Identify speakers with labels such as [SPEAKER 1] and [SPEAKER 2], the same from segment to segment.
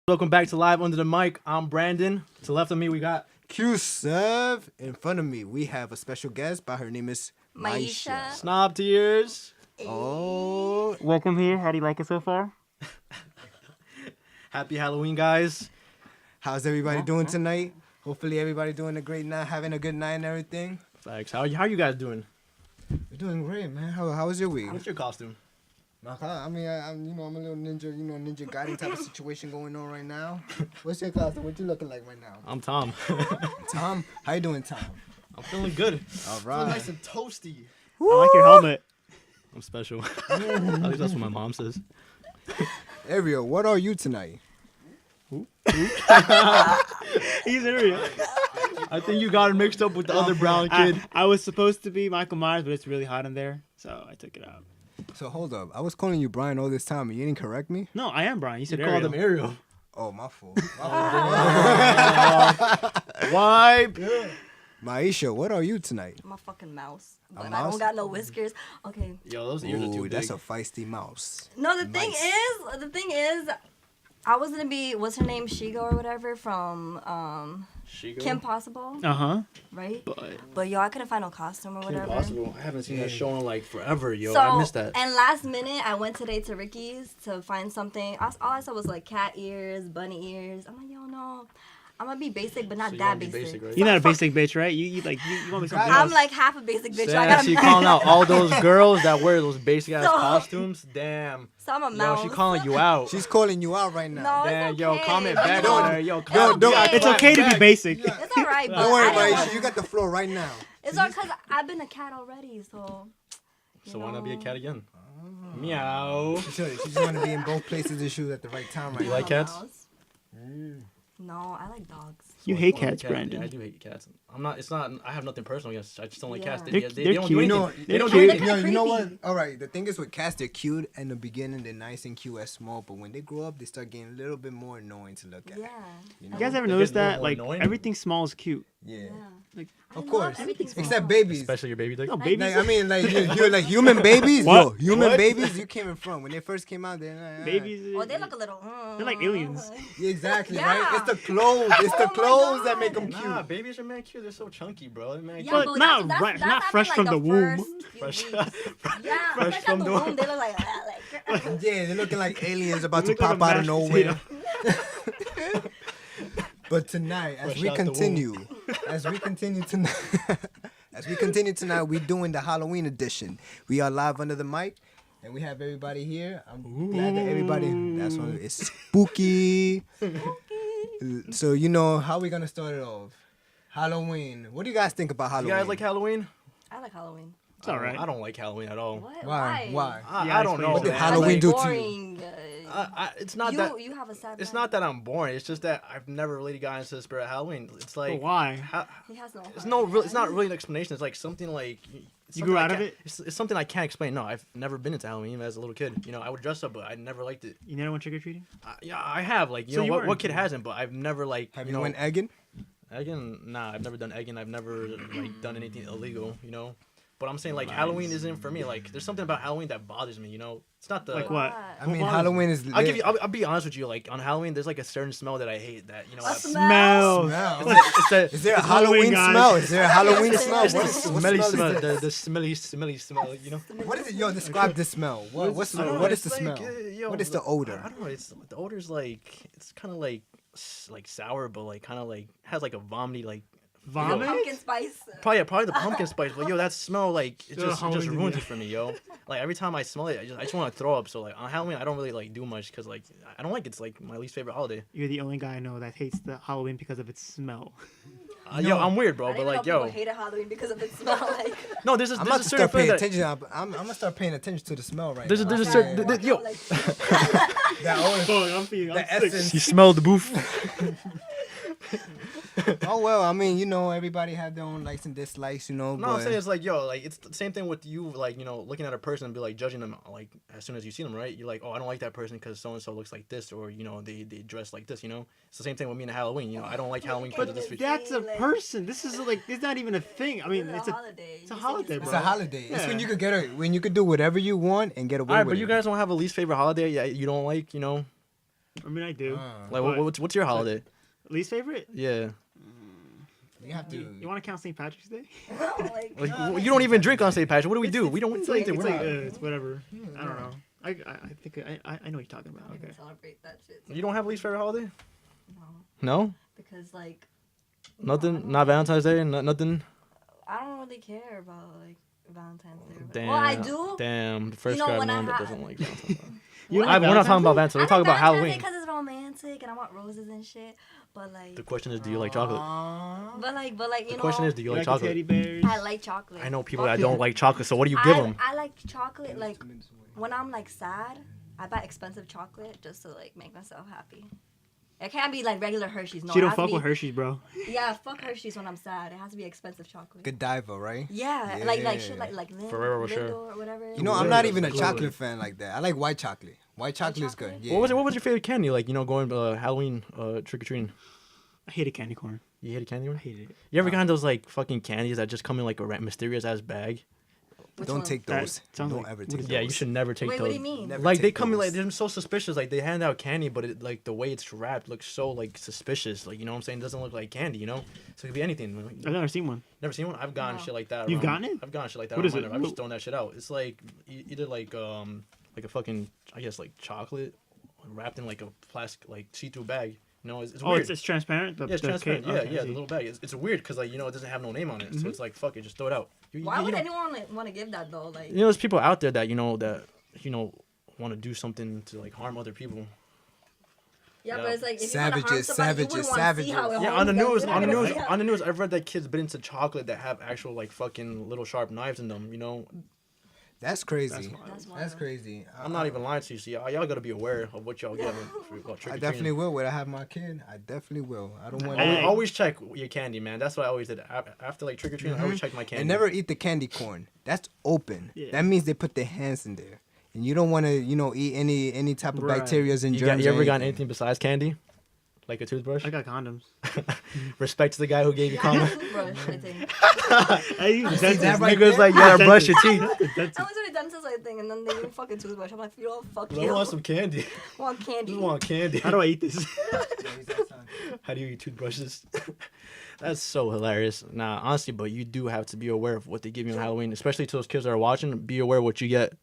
[SPEAKER 1] Welcome back to Live Under the Mic. I'm Brandon. To the left of me, we got
[SPEAKER 2] Q7. In front of me, we have a special guest, but her name is Maisha.
[SPEAKER 1] Snob Tears.
[SPEAKER 2] Oh,
[SPEAKER 3] Welcome here. How do you like it so far?
[SPEAKER 1] Happy Halloween, guys.
[SPEAKER 2] how's everybody doing tonight? Hopefully, everybody doing a great night, having a good night and everything.
[SPEAKER 1] Thanks. How you guys doing?
[SPEAKER 2] We're doing great, man. How was your week?
[SPEAKER 1] What's your costume?
[SPEAKER 2] I mean, I'm a little ninja, ninja guiding type of situation going on right now. What's your costume? What you looking like right now?
[SPEAKER 1] I'm Tom.
[SPEAKER 2] Tom, how you doing, Tom?
[SPEAKER 1] I'm feeling good.
[SPEAKER 2] All
[SPEAKER 1] Feeling
[SPEAKER 2] right.
[SPEAKER 1] nice and toasty.
[SPEAKER 3] I like your helmet.
[SPEAKER 1] I'm special. At least that's what my mom says.
[SPEAKER 2] Ariel, what are you tonight?
[SPEAKER 3] He's Ariel.
[SPEAKER 1] I think you got it mixed up with the other brown kid.
[SPEAKER 3] I was supposed to be Michael Myers, but it's really hot in there, so I took it out.
[SPEAKER 2] So hold up, I was calling you Brian all this time, and you didn't correct me.
[SPEAKER 3] No, I am Brian. You
[SPEAKER 1] You
[SPEAKER 3] said
[SPEAKER 1] called
[SPEAKER 3] Ariel.
[SPEAKER 1] him Ariel.
[SPEAKER 2] Oh, my fault.
[SPEAKER 1] Wipe.
[SPEAKER 2] Maisha, what are you tonight?
[SPEAKER 4] I'm a fucking mouse, but I
[SPEAKER 2] mouse?
[SPEAKER 4] don't got no whiskers. Okay.
[SPEAKER 1] Yo, those ears are too
[SPEAKER 2] Ooh,
[SPEAKER 1] big.
[SPEAKER 2] that's a feisty mouse.
[SPEAKER 4] No, the thing is, I was gonna be what's her name, Shigo or whatever from
[SPEAKER 1] Shigo?
[SPEAKER 4] Kim Possible,
[SPEAKER 3] Uh-huh.
[SPEAKER 4] right?
[SPEAKER 1] But
[SPEAKER 4] But yo, I couldn't find no costume or whatever.
[SPEAKER 1] Impossible. I haven't seen that show in like forever, yo.
[SPEAKER 4] So
[SPEAKER 1] I missed that.
[SPEAKER 4] and last minute, I went today to Ricky's to find something. All I saw was like cat ears, bunny ears. I'm like, yo, no, I'm gonna be basic, but not
[SPEAKER 1] So you
[SPEAKER 4] that
[SPEAKER 1] wanna be
[SPEAKER 4] basic.
[SPEAKER 1] basic, right?
[SPEAKER 3] You're not a basic bitch, right? You want to be something
[SPEAKER 4] I'm
[SPEAKER 3] else.
[SPEAKER 4] like half a basic bitch. So I
[SPEAKER 1] Damn,
[SPEAKER 4] gotta
[SPEAKER 1] she calling out all those girls that wear those basic ass
[SPEAKER 4] So-
[SPEAKER 1] costumes. Damn.
[SPEAKER 4] So I'm a
[SPEAKER 1] Yo,
[SPEAKER 4] mouse.
[SPEAKER 1] she calling you out.
[SPEAKER 2] She's calling you out right now.
[SPEAKER 4] No,
[SPEAKER 1] Damn,
[SPEAKER 4] it's
[SPEAKER 1] yo,
[SPEAKER 4] okay.
[SPEAKER 1] comment back
[SPEAKER 4] You know,
[SPEAKER 1] on her. Yo, comment
[SPEAKER 2] don't-
[SPEAKER 1] back.
[SPEAKER 3] It's okay to be basic.
[SPEAKER 4] It's alright, but
[SPEAKER 2] Don't worry,
[SPEAKER 4] I didn't
[SPEAKER 2] Maisha.
[SPEAKER 4] want-
[SPEAKER 2] You got the floor right now.
[SPEAKER 4] It's all because I've been a cat already, so.
[SPEAKER 1] So why not be a cat again?
[SPEAKER 4] Oh.
[SPEAKER 1] Meow.
[SPEAKER 2] She just want to be in both places and shoes at the right time right
[SPEAKER 1] You
[SPEAKER 2] now.
[SPEAKER 1] like cats?
[SPEAKER 4] No, I like dogs.
[SPEAKER 3] You
[SPEAKER 1] So
[SPEAKER 3] hate
[SPEAKER 1] I like
[SPEAKER 3] cats,
[SPEAKER 1] Yeah,
[SPEAKER 3] Brandon.
[SPEAKER 1] I do hate cats. I'm not. It's not. I have nothing personal against. I just don't like cats.
[SPEAKER 4] Yeah.
[SPEAKER 1] They
[SPEAKER 3] They're
[SPEAKER 1] don't
[SPEAKER 3] cute.
[SPEAKER 1] do
[SPEAKER 2] You know,
[SPEAKER 1] anything.
[SPEAKER 3] They're
[SPEAKER 1] They don't
[SPEAKER 3] cute.
[SPEAKER 1] do
[SPEAKER 4] They're
[SPEAKER 1] anything.
[SPEAKER 4] kinda
[SPEAKER 2] you know what?
[SPEAKER 4] creepy.
[SPEAKER 2] All right, the thing is with cats, they're cute in the beginning, they're nice and cute as small, but when they grow up, they start getting a little bit more annoying to look at.
[SPEAKER 4] Yeah.
[SPEAKER 2] You know?
[SPEAKER 3] You guys ever
[SPEAKER 1] They
[SPEAKER 3] noticed
[SPEAKER 1] get more
[SPEAKER 3] that? Like,
[SPEAKER 1] annoying?
[SPEAKER 3] everything small is cute.
[SPEAKER 2] Yeah.
[SPEAKER 4] Yeah.
[SPEAKER 3] Like,
[SPEAKER 2] Of course.
[SPEAKER 4] everything's
[SPEAKER 2] Except
[SPEAKER 4] small.
[SPEAKER 2] babies.
[SPEAKER 1] Especially your baby dick.
[SPEAKER 3] no, babies.
[SPEAKER 2] Like, I mean, like you're like human babies.
[SPEAKER 3] What?
[SPEAKER 2] Yo, human
[SPEAKER 1] What?
[SPEAKER 2] babies. You came in front when they first came out. They're like,
[SPEAKER 3] babies.
[SPEAKER 4] Oh, they look a little.
[SPEAKER 3] They're like aliens.
[SPEAKER 2] Yeah, exactly,
[SPEAKER 4] Yeah.
[SPEAKER 2] right? It's the clothes. It's the
[SPEAKER 4] Oh my
[SPEAKER 2] clothes that
[SPEAKER 4] God.
[SPEAKER 2] make them cute.
[SPEAKER 1] Nah, babies are man cute. They're so chunky, bro. They're man
[SPEAKER 4] Yeah,
[SPEAKER 1] cute.
[SPEAKER 3] But
[SPEAKER 4] but
[SPEAKER 3] not
[SPEAKER 4] that's,
[SPEAKER 3] right-
[SPEAKER 4] that's,
[SPEAKER 3] not
[SPEAKER 4] that's
[SPEAKER 3] fresh
[SPEAKER 4] like
[SPEAKER 3] from the womb.
[SPEAKER 4] first few
[SPEAKER 1] Fresh-
[SPEAKER 4] weeks. Yeah,
[SPEAKER 1] fresh
[SPEAKER 4] fresh
[SPEAKER 1] from
[SPEAKER 4] from the
[SPEAKER 1] the
[SPEAKER 4] womb. They look like.
[SPEAKER 2] Yeah, they're looking like aliens about
[SPEAKER 3] They
[SPEAKER 2] to
[SPEAKER 3] look like
[SPEAKER 2] pop
[SPEAKER 3] a
[SPEAKER 2] out of
[SPEAKER 3] mashed
[SPEAKER 2] nowhere.
[SPEAKER 3] potato.
[SPEAKER 2] But tonight, as
[SPEAKER 1] Fresh
[SPEAKER 2] we
[SPEAKER 1] out the
[SPEAKER 2] continue, as we continue tonight, we're doing the Halloween edition. We are live under the mic, and we have everybody here. I'm glad that everybody. That's what it's spooky. So you know how we gonna start it off? Halloween. What do you guys think about
[SPEAKER 1] You
[SPEAKER 2] Halloween?
[SPEAKER 1] guys like Halloween?
[SPEAKER 4] I like Halloween.
[SPEAKER 3] It's all right.
[SPEAKER 1] I don't like Halloween at all.
[SPEAKER 4] What?
[SPEAKER 2] Why? Why?
[SPEAKER 3] Yeah,
[SPEAKER 1] I don't know.
[SPEAKER 3] what did
[SPEAKER 1] man.
[SPEAKER 2] Halloween
[SPEAKER 1] Like,
[SPEAKER 2] do to you?
[SPEAKER 4] Boring.
[SPEAKER 1] It's not
[SPEAKER 4] you,
[SPEAKER 1] that.
[SPEAKER 4] you have a sad.
[SPEAKER 1] It's
[SPEAKER 4] man.
[SPEAKER 1] not that I'm boring. It's just that I've never really gotten into the spirit of Halloween. It's like
[SPEAKER 3] But why?
[SPEAKER 4] He has no.
[SPEAKER 1] It's no real. It's not really an explanation. It's like something like. It's
[SPEAKER 3] You
[SPEAKER 1] something
[SPEAKER 3] grew
[SPEAKER 1] I
[SPEAKER 3] out of
[SPEAKER 1] can't-
[SPEAKER 3] it?
[SPEAKER 1] It's something I can't explain. No, I've never been into Halloween even as a little kid. You know, I would dress up, but I never liked it.
[SPEAKER 3] You never went trick or treating?
[SPEAKER 1] Yeah, I have. Like, you
[SPEAKER 3] So
[SPEAKER 1] know,
[SPEAKER 3] you
[SPEAKER 1] what
[SPEAKER 3] weren't
[SPEAKER 1] kid
[SPEAKER 3] into it.
[SPEAKER 1] hasn't? But I've never like.
[SPEAKER 2] Have
[SPEAKER 1] you
[SPEAKER 2] you
[SPEAKER 1] know,
[SPEAKER 2] went egging?
[SPEAKER 1] egging? Nah, I've never done egging. I've never like done anything illegal. You know. But I'm saying like Halloween isn't for me. Like, there's something about Halloween that bothers me. You know, it's not the.
[SPEAKER 3] Like what?
[SPEAKER 2] I mean,
[SPEAKER 3] What?
[SPEAKER 2] Halloween is.
[SPEAKER 1] I'll give you. I'll be honest with you. Like on Halloween, there's like a certain smell that I hate. That you know.
[SPEAKER 4] A
[SPEAKER 1] It's,
[SPEAKER 4] smell.
[SPEAKER 2] Smell.
[SPEAKER 1] it's a,
[SPEAKER 2] Is there a
[SPEAKER 3] It's Halloween,
[SPEAKER 2] Halloween
[SPEAKER 3] guys.
[SPEAKER 2] smell? Is there a Halloween
[SPEAKER 4] It's
[SPEAKER 2] smell?
[SPEAKER 1] it's the
[SPEAKER 2] What
[SPEAKER 1] smelly
[SPEAKER 2] smell
[SPEAKER 1] smell.
[SPEAKER 2] is this?
[SPEAKER 1] The smelly smell. You know.
[SPEAKER 2] What is it? Yo, describe the smell. What's
[SPEAKER 1] I don't know,
[SPEAKER 2] what is
[SPEAKER 1] it's
[SPEAKER 2] the
[SPEAKER 1] like,
[SPEAKER 2] smell?
[SPEAKER 1] yo,
[SPEAKER 2] What is the odor?
[SPEAKER 1] I don't know. It's the odor's like it's kind of like sour, but like kind of like has like a vomity like
[SPEAKER 3] Vomit?
[SPEAKER 4] Pumpkin spice.
[SPEAKER 1] probably the pumpkin spice. But yo, that smell like it
[SPEAKER 3] So
[SPEAKER 1] just
[SPEAKER 3] Halloween
[SPEAKER 1] ruins
[SPEAKER 3] to
[SPEAKER 1] it for me, yo. Like every time I smell it, I just want to throw up. So like on Halloween, I don't really like do much because like I don't like it's like my least favorite holiday.
[SPEAKER 3] You're the only guy I know that hates the Halloween because of its smell.
[SPEAKER 1] Yo, I'm weird,
[SPEAKER 4] I
[SPEAKER 1] bro.
[SPEAKER 4] didn't
[SPEAKER 1] But
[SPEAKER 4] even
[SPEAKER 1] like
[SPEAKER 4] know
[SPEAKER 1] yo,
[SPEAKER 4] people hated Halloween because of its smell. Like.
[SPEAKER 1] no, there's a
[SPEAKER 2] I'm about
[SPEAKER 1] there's
[SPEAKER 2] to
[SPEAKER 1] a certain
[SPEAKER 2] start paying
[SPEAKER 1] feeling that
[SPEAKER 2] attention. I'm gonna start paying attention to the smell right
[SPEAKER 1] there's a
[SPEAKER 2] now.
[SPEAKER 1] there's a
[SPEAKER 4] Okay.
[SPEAKER 1] certain
[SPEAKER 4] Walk
[SPEAKER 1] yo.
[SPEAKER 4] out like-
[SPEAKER 2] That odor.
[SPEAKER 3] Oh, I'm feeling
[SPEAKER 2] The
[SPEAKER 3] I'm sick.
[SPEAKER 2] essence.
[SPEAKER 1] You smell the boof.
[SPEAKER 2] Oh well, I mean, you know, everybody have their own likes and dislikes, you know.
[SPEAKER 1] No,
[SPEAKER 2] but
[SPEAKER 1] I'm saying it's like, yo, like it's the same thing with you, like, you know, looking at a person and be like judging them, like as soon as you see them, right? You're like, oh, I don't like that person because so and so looks like this, or you know, they dress like this, you know. It's the same thing with me and Halloween. You know, I don't like Halloween because of this.
[SPEAKER 3] That's a person. This is like it's not even a thing. I mean, it's a
[SPEAKER 4] holiday.
[SPEAKER 3] it's a holiday,
[SPEAKER 2] it's
[SPEAKER 3] bro.
[SPEAKER 2] a holiday. It's
[SPEAKER 3] Yeah.
[SPEAKER 2] when you could when you could do whatever you want and get away
[SPEAKER 1] All right,
[SPEAKER 2] with
[SPEAKER 1] but
[SPEAKER 2] it.
[SPEAKER 1] you guys don't have a least favorite holiday? Yeah, you don't like, you know,
[SPEAKER 3] I mean, I do.
[SPEAKER 1] like
[SPEAKER 3] But-
[SPEAKER 1] what's your holiday?
[SPEAKER 3] Least favorite?
[SPEAKER 1] Yeah,
[SPEAKER 2] You have to.
[SPEAKER 3] You want to count St. Patrick's Day?
[SPEAKER 1] like you don't even drink on St. Patrick. What do we do? We don't
[SPEAKER 3] It's
[SPEAKER 1] do
[SPEAKER 3] like,
[SPEAKER 1] anything.
[SPEAKER 3] it's,
[SPEAKER 1] We're
[SPEAKER 3] like,
[SPEAKER 1] not-
[SPEAKER 3] it's whatever. I don't know. I think I know what you're talking about.
[SPEAKER 4] I
[SPEAKER 3] Okay.
[SPEAKER 4] can celebrate that shit.
[SPEAKER 1] You don't have a least favorite holiday?
[SPEAKER 4] No,
[SPEAKER 1] No,
[SPEAKER 4] because like
[SPEAKER 1] nothing. Not Valentine's Day. Nothing.
[SPEAKER 4] I don't really care about like Valentine's Day.
[SPEAKER 1] Damn.
[SPEAKER 4] Well, I do.
[SPEAKER 1] Damn, the first
[SPEAKER 4] know,
[SPEAKER 1] guy I've
[SPEAKER 4] when I
[SPEAKER 1] known that
[SPEAKER 4] ha-
[SPEAKER 1] doesn't like Valentine's Day.
[SPEAKER 3] You
[SPEAKER 1] We're not talking about Valentine's. We're talking about Halloween.
[SPEAKER 4] because it's romantic and I want roses and shit. But like,
[SPEAKER 1] The question is, do you like chocolate?
[SPEAKER 4] but like, you
[SPEAKER 1] The
[SPEAKER 4] know,
[SPEAKER 1] question is, do you like
[SPEAKER 3] like the teddy
[SPEAKER 1] chocolate?
[SPEAKER 3] bears?
[SPEAKER 4] I like chocolate.
[SPEAKER 1] I know people that don't like chocolate. So what do you give them?
[SPEAKER 4] I like chocolate. Like when I'm like sad, I buy expensive chocolate just to like make myself happy. It can't be like regular Hershey's. No,
[SPEAKER 3] She
[SPEAKER 4] it
[SPEAKER 3] don't
[SPEAKER 4] has to
[SPEAKER 3] fuck
[SPEAKER 4] be-
[SPEAKER 3] with Hershey's, bro.
[SPEAKER 4] Yeah, fuck Hershey's when I'm sad. It has to be expensive chocolate.
[SPEAKER 2] Godiva, right?
[SPEAKER 4] Yeah,
[SPEAKER 2] Yeah.
[SPEAKER 4] like shit like Lind,
[SPEAKER 1] Ferrero Rocher.
[SPEAKER 4] Lind or whatever.
[SPEAKER 2] You know, I'm
[SPEAKER 1] Good.
[SPEAKER 2] not even a
[SPEAKER 1] Good.
[SPEAKER 2] chocolate fan like that. I like white chocolate. White chocolate is good.
[SPEAKER 4] chocolate?
[SPEAKER 2] Yeah.
[SPEAKER 1] What was your favorite candy? Like, you know, going Halloween trick or treating.
[SPEAKER 3] I hated candy corn.
[SPEAKER 1] You hated candy
[SPEAKER 3] I
[SPEAKER 1] corn?
[SPEAKER 3] hated it.
[SPEAKER 1] You ever gotten those like fucking candies that just come in like a mysterious ass bag?
[SPEAKER 4] Which
[SPEAKER 2] Don't
[SPEAKER 4] one?
[SPEAKER 2] take
[SPEAKER 3] That
[SPEAKER 2] those.
[SPEAKER 3] sounds
[SPEAKER 2] Don't
[SPEAKER 3] like-
[SPEAKER 2] ever
[SPEAKER 3] what
[SPEAKER 2] take
[SPEAKER 3] is
[SPEAKER 2] those.
[SPEAKER 1] Yeah, you should never take
[SPEAKER 4] Wait,
[SPEAKER 1] those.
[SPEAKER 4] what do you mean?
[SPEAKER 2] Never
[SPEAKER 1] Like they
[SPEAKER 2] take
[SPEAKER 1] come in like
[SPEAKER 2] those.
[SPEAKER 1] they're so suspicious. Like they hand out candy, but it, like the way it's wrapped looks so like suspicious. Like, you know what I'm saying? It doesn't look like candy. You know, so it could be anything.
[SPEAKER 3] I've never seen one.
[SPEAKER 1] Never seen one. I've gotten
[SPEAKER 4] No.
[SPEAKER 1] shit like that.
[SPEAKER 3] You've
[SPEAKER 1] around-
[SPEAKER 3] gotten it?
[SPEAKER 1] I've gotten shit like that.
[SPEAKER 3] What
[SPEAKER 1] around
[SPEAKER 3] is
[SPEAKER 1] my
[SPEAKER 3] it?
[SPEAKER 1] life. I've just thrown that shit out. It's like either like a fucking, I guess, like chocolate wrapped in like a plastic like see-through bag. You know, it's
[SPEAKER 3] Oh,
[SPEAKER 1] weird.
[SPEAKER 3] it's transparent.
[SPEAKER 1] Yeah, it's
[SPEAKER 3] the
[SPEAKER 1] transparent.
[SPEAKER 3] cake?
[SPEAKER 1] Yeah,
[SPEAKER 3] Okay, I
[SPEAKER 1] yeah,
[SPEAKER 3] see.
[SPEAKER 1] the little bag. It's weird because like, you know, it doesn't have no name on it, so it's like fuck it, just throw it out.
[SPEAKER 4] Why would
[SPEAKER 1] know,
[SPEAKER 4] anyone want to give that though? Like,
[SPEAKER 1] You know, there's people out there that want to do something to like harm other people.
[SPEAKER 4] yeah,
[SPEAKER 1] yeah.
[SPEAKER 4] but it's like if you
[SPEAKER 2] Savages,
[SPEAKER 4] want to harm somebody, you
[SPEAKER 2] savages,
[SPEAKER 4] wouldn't want to see how it
[SPEAKER 2] savages.
[SPEAKER 1] Yeah,
[SPEAKER 4] harms
[SPEAKER 1] on the
[SPEAKER 4] them.
[SPEAKER 1] news,
[SPEAKER 4] You're not
[SPEAKER 1] on the
[SPEAKER 4] gonna
[SPEAKER 1] news,
[SPEAKER 4] see how-
[SPEAKER 1] on the news, I've read that kids bit into chocolate that have actual like fucking little sharp knives in them. You know,
[SPEAKER 2] That's crazy.
[SPEAKER 3] That's wild.
[SPEAKER 4] That's
[SPEAKER 2] That's
[SPEAKER 4] wild.
[SPEAKER 2] crazy.
[SPEAKER 1] I'm not even lying to you. So y'all gotta be aware of what y'all get for trick
[SPEAKER 2] I
[SPEAKER 1] or
[SPEAKER 2] definitely
[SPEAKER 1] treating.
[SPEAKER 2] will. When I have my kid, I definitely will. I don't want.
[SPEAKER 3] Hey.
[SPEAKER 1] Always check your candy, man. That's what I always did. After like trick or treating, I always check my candy.
[SPEAKER 2] And never eat the candy corn. That's open.
[SPEAKER 3] Yeah.
[SPEAKER 2] That means they put their hands in there, and you don't want to, eat any type of
[SPEAKER 3] Right.
[SPEAKER 2] bacterias and
[SPEAKER 1] You,
[SPEAKER 2] germs.
[SPEAKER 1] you
[SPEAKER 2] or
[SPEAKER 1] ever gotten anything besides candy? Like a toothbrush?
[SPEAKER 3] I got condoms.
[SPEAKER 1] Respect to the guy who gave you
[SPEAKER 4] Yeah, I got
[SPEAKER 1] condoms.
[SPEAKER 4] a toothbrush, I think.
[SPEAKER 3] I use the dentist.
[SPEAKER 2] that right
[SPEAKER 1] Niggas like, you
[SPEAKER 2] there?
[SPEAKER 1] gotta brush your teeth.
[SPEAKER 4] I went to the dentist, I think, and then they gave me fucking toothbrush. I'm like, you know, fuck
[SPEAKER 1] I
[SPEAKER 4] you.
[SPEAKER 1] want some candy.
[SPEAKER 4] I want candy.
[SPEAKER 1] Just want candy.
[SPEAKER 3] How do I eat this?
[SPEAKER 1] How do you eat toothbrushes? That's so hilarious. Nah, honestly, but you do have to be aware of what they give you on Halloween, especially to those kids that are watching. Be aware of what you get.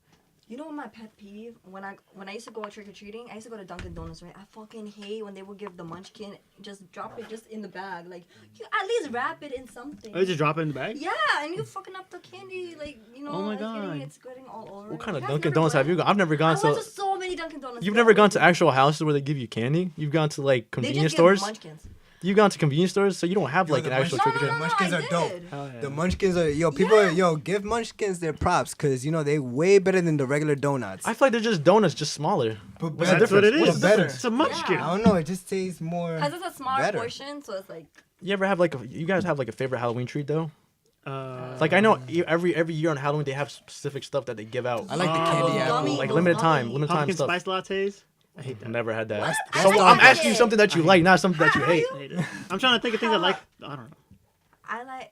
[SPEAKER 4] You know what my pet peeve? When I used to go trick or treating, I used to go to Dunkin' Donuts, right? I fucking hate when they would give the munchkin, just drop it just in the bag. Like, you at least wrap it in something.
[SPEAKER 3] I just drop it in the bag.
[SPEAKER 4] Yeah, and you fucking up the candy, like, you know,
[SPEAKER 3] Oh my
[SPEAKER 4] it's
[SPEAKER 3] God.
[SPEAKER 4] it's getting all over.
[SPEAKER 1] What kind of
[SPEAKER 4] You guys
[SPEAKER 1] Dunkin'
[SPEAKER 4] never
[SPEAKER 1] Donuts have
[SPEAKER 4] went?
[SPEAKER 1] you gone? I've never
[SPEAKER 4] I
[SPEAKER 1] gone
[SPEAKER 4] went
[SPEAKER 1] to.
[SPEAKER 4] to so many Dunkin' Donuts.
[SPEAKER 1] You've
[SPEAKER 4] bro.
[SPEAKER 1] never gone to actual houses where they give you candy. You've gone to like
[SPEAKER 4] They
[SPEAKER 1] convenience
[SPEAKER 4] just give
[SPEAKER 1] stores.
[SPEAKER 4] munchkins.
[SPEAKER 1] You've gone to convenience stores, so you don't have
[SPEAKER 2] Yo,
[SPEAKER 1] like
[SPEAKER 2] the
[SPEAKER 1] an actual
[SPEAKER 2] munch-
[SPEAKER 1] trick or
[SPEAKER 2] no,
[SPEAKER 1] treat.
[SPEAKER 2] no, Munchkins
[SPEAKER 4] I
[SPEAKER 2] are dope.
[SPEAKER 4] did.
[SPEAKER 3] Hell yeah.
[SPEAKER 2] The munchkins are people.
[SPEAKER 4] Yeah.
[SPEAKER 2] Give munchkins their props because they way better than the regular donuts.
[SPEAKER 1] I feel like they're just donuts, just smaller.
[SPEAKER 2] But
[SPEAKER 1] What's the
[SPEAKER 3] That's what it
[SPEAKER 1] difference?
[SPEAKER 3] is.
[SPEAKER 1] What's the
[SPEAKER 2] better.
[SPEAKER 1] difference?
[SPEAKER 3] It's a munchkin.
[SPEAKER 4] Yeah.
[SPEAKER 2] I don't know. It just tastes more.
[SPEAKER 4] Because it's a smaller
[SPEAKER 2] Better.
[SPEAKER 4] portion, so it's like,
[SPEAKER 1] You ever have like you guys have like a favorite Halloween treat though?
[SPEAKER 3] Like
[SPEAKER 1] Like I know every year on Halloween they have specific stuff that they give out.
[SPEAKER 2] I like the
[SPEAKER 3] Oh,
[SPEAKER 2] candy
[SPEAKER 3] those
[SPEAKER 2] apple.
[SPEAKER 4] gummy-
[SPEAKER 1] Like
[SPEAKER 4] those
[SPEAKER 1] limited time
[SPEAKER 4] gummy-
[SPEAKER 1] limited time
[SPEAKER 3] pumpkin
[SPEAKER 1] stuff.
[SPEAKER 3] spice lattes. I hate that.
[SPEAKER 1] Never had that.
[SPEAKER 4] I
[SPEAKER 1] So
[SPEAKER 4] like
[SPEAKER 1] I'm
[SPEAKER 4] it.
[SPEAKER 1] asking you something that you like, not something that you hate.
[SPEAKER 3] I hate it. I'm trying to think of things I like. I don't know.